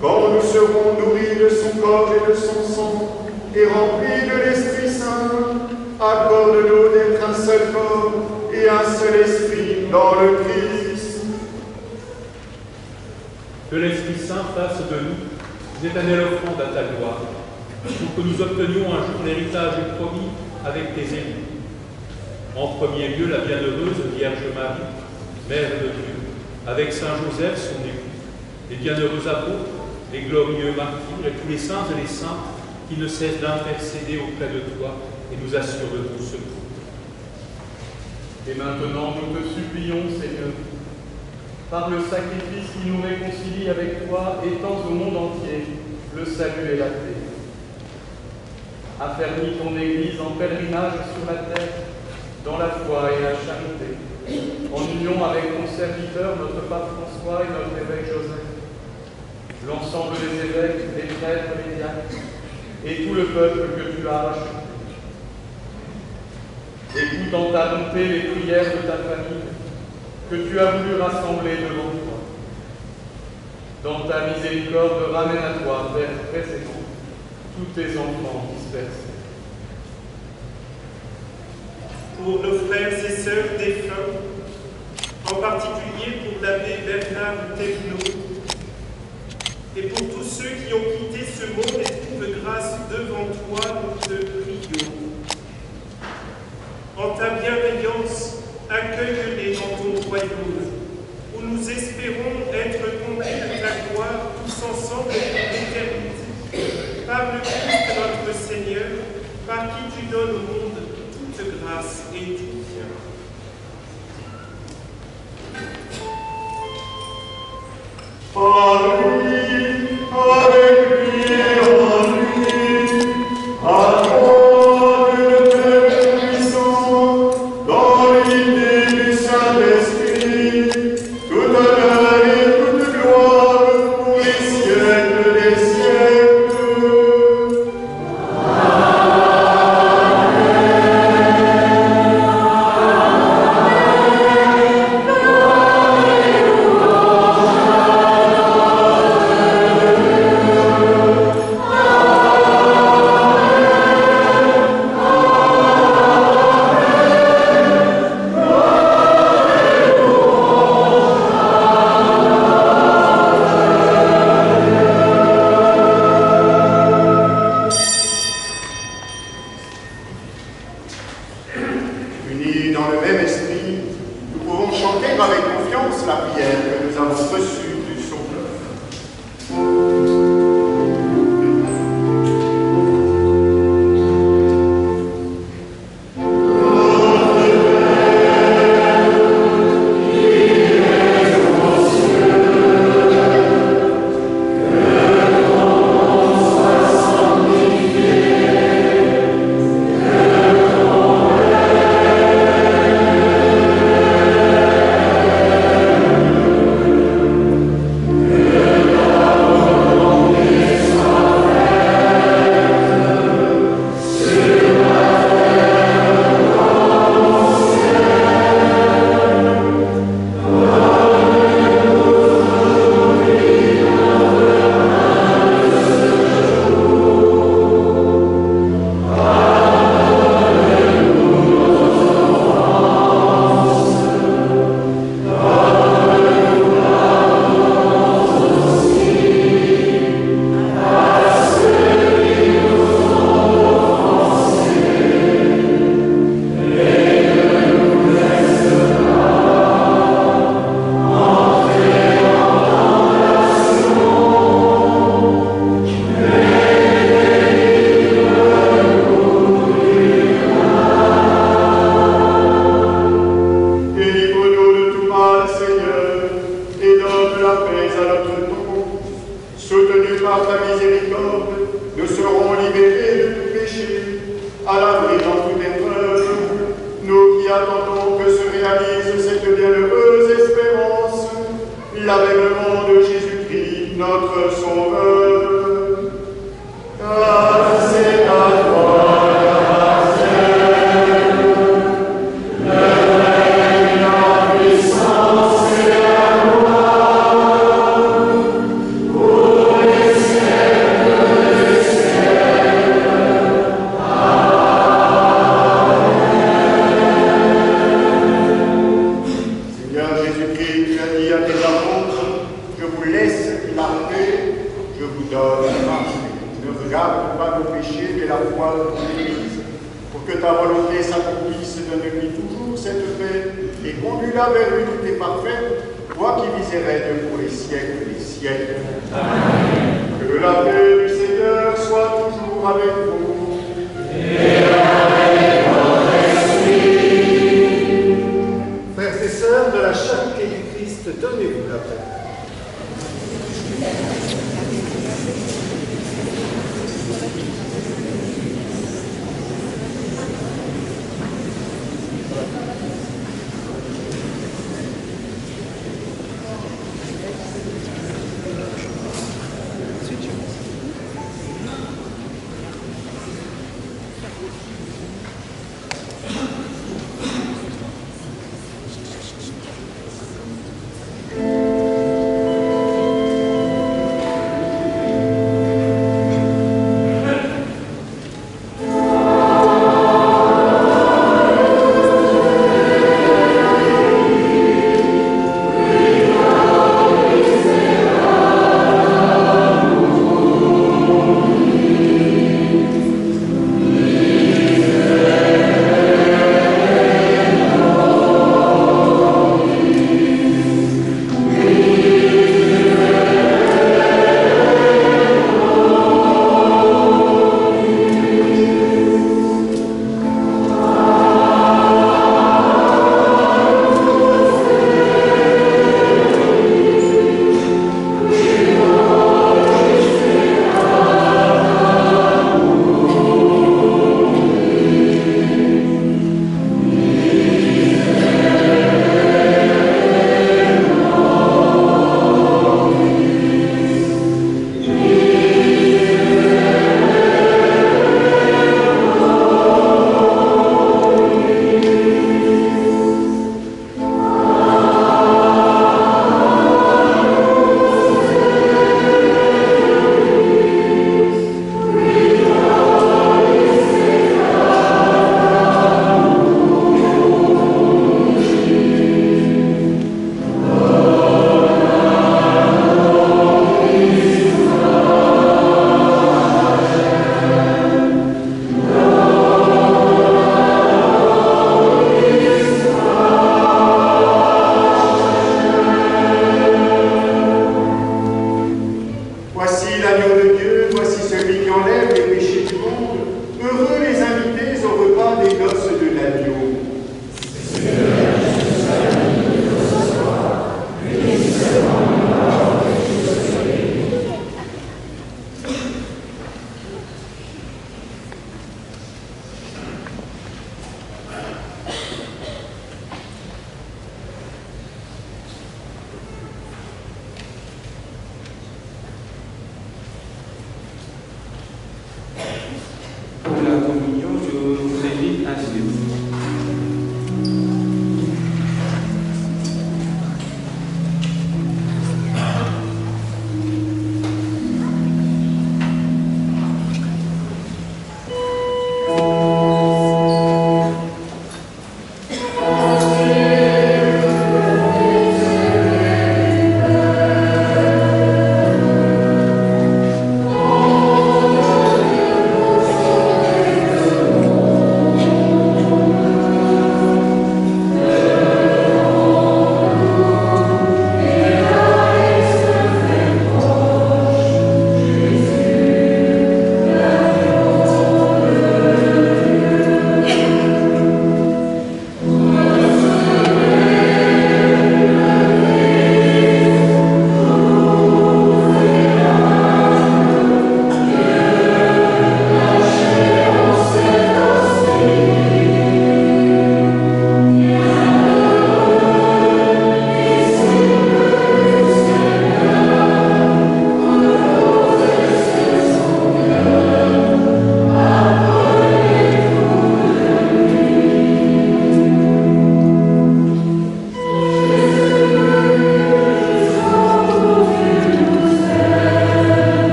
Quand nous serons nourris de son corps et de son sang, et remplis de l'Esprit Saint, accorde-nous d'être un seul corps et un seul esprit dans le Christ. Que l'Esprit Saint fasse de nous une éternelle offrande à ta gloire, pour que nous obtenions un jour l'héritage promis avec tes élus. En premier lieu, la bienheureuse Vierge Marie, Mère de Dieu, avec Saint Joseph, son époux, les bienheureux apôtres, les glorieux martyrs et tous les saints et les saintes qui ne cessent d'intercéder auprès de toi et nous assurent de ton secours. Et maintenant, nous te supplions, Seigneur, par le sacrifice qui nous réconcilie avec toi, étends au monde entier le salut et la paix. Affermis ton Église en pèlerinage sur la terre, dans la foi et la charité, en union avec ton serviteur, notre pape François et notre évêque Joseph, l'ensemble des évêques, les prêtres, les diacres, et tout le peuple que tu as racheté. Écoute en ta bonté les prières de ta famille, que tu as voulu rassembler devant toi. Dans ta miséricorde, ramène à toi, Père précédent, tous tes enfants dispersés. Pour nos frères et sœurs défunts, en particulier pour l'abbé Bernard Thévenot, et pour tous ceux qui ont quitté ce monde et trouvent grâce devant toi, nous te prions. En ta bienveillance, accueille-les dans ton royaume, où nous espérons être conduits de ta gloire tous ensemble pour l'éternité, par le Christ notre Seigneur, par qui tu donnes au monde toute grâce et tout bien. En lui, avec lui, en lui, à toi le Père puissant, dans l'unité du Saint-Esprit, tout honneur et toute gloire pour les siècles des siècles. Unis dans le même esprit, nous pouvons chanter avec confiance la prière que nous avons reçue du Sauveur. soutenus par ta miséricorde, nous serons libérés de tout péché, à l'abri dans toute épreuve, nous qui attendons que se réalise cette bienheureuse espérance, l'avènement de Jésus-Christ, notre Sauveur. Grâce et à toi. Vers lui tout est parfait, toi qui vis et règnes pour les siècles des siècles. Amen. Que la paix du Seigneur soit toujours avec vous. Et avec votre esprit. Frères et sœurs, de la charité du Christ, donnez-vous la paix.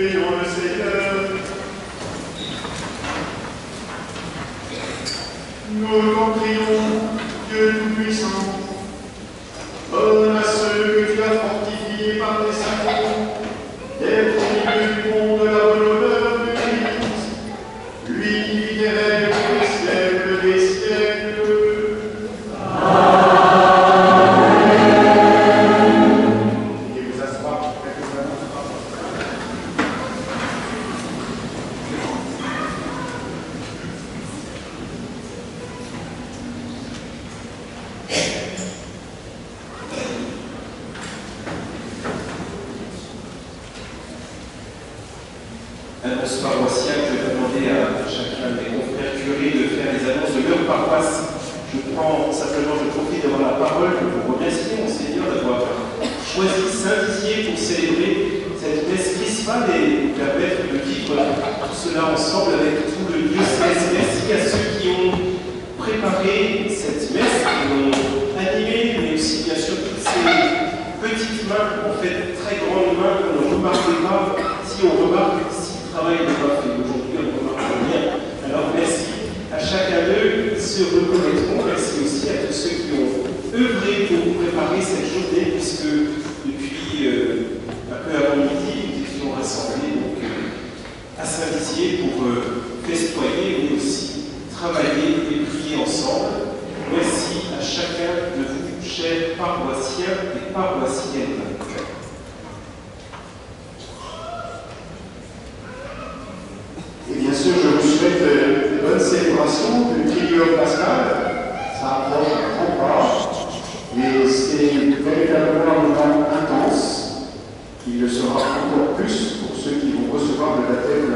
Prions le Seigneur. Nous t'en prions, Dieu Tout-Puissant. Donne à ceux que tu as fortifiés par tes sacrements d'être au milieu du monde la bonne odeur de Christ, lui qui vit et règne pour les siècles des siècles. Et vous asseoir quelques instants. Annonce paroissiale, je vais demander à chacun des confrères curés de faire les annonces de leur paroisse. Je profite d'avoir la parole pour vous remercier, Monseigneur, d'avoir choisi Saint-Dizier pour célébrer cette messe chrismale et permettre de vivre tout cela ensemble avec tout le diocèse. Merci à ceux qui ont préparé cette messe, qui l'ont animée, mais aussi bien sûr toutes ces petites mains, en fait très grandes mains qu'on ne remarque pas si on remarque si le travail n'est pas fait. Aujourd'hui, on ne remarque rien. Alors merci à chacun d'eux, ils se reconnaîtront. Merci aussi à tous ceux qui ont œuvré pour préparer cette journée, puisque depuis un peu avant midi, nous étions rassemblés donc, à Saint-Dizier pour festoyer, mais aussi travailler et prier ensemble. Merci à chacun de vous, chers paroissiens et paroissiennes. Et bien sûr, je vous souhaite de bonnes célébrations du Triduum pascal. Ça approche à grands pas, mais c'est véritablement un moment intense. Il le sera encore plus pour ceux qui vont recevoir le baptême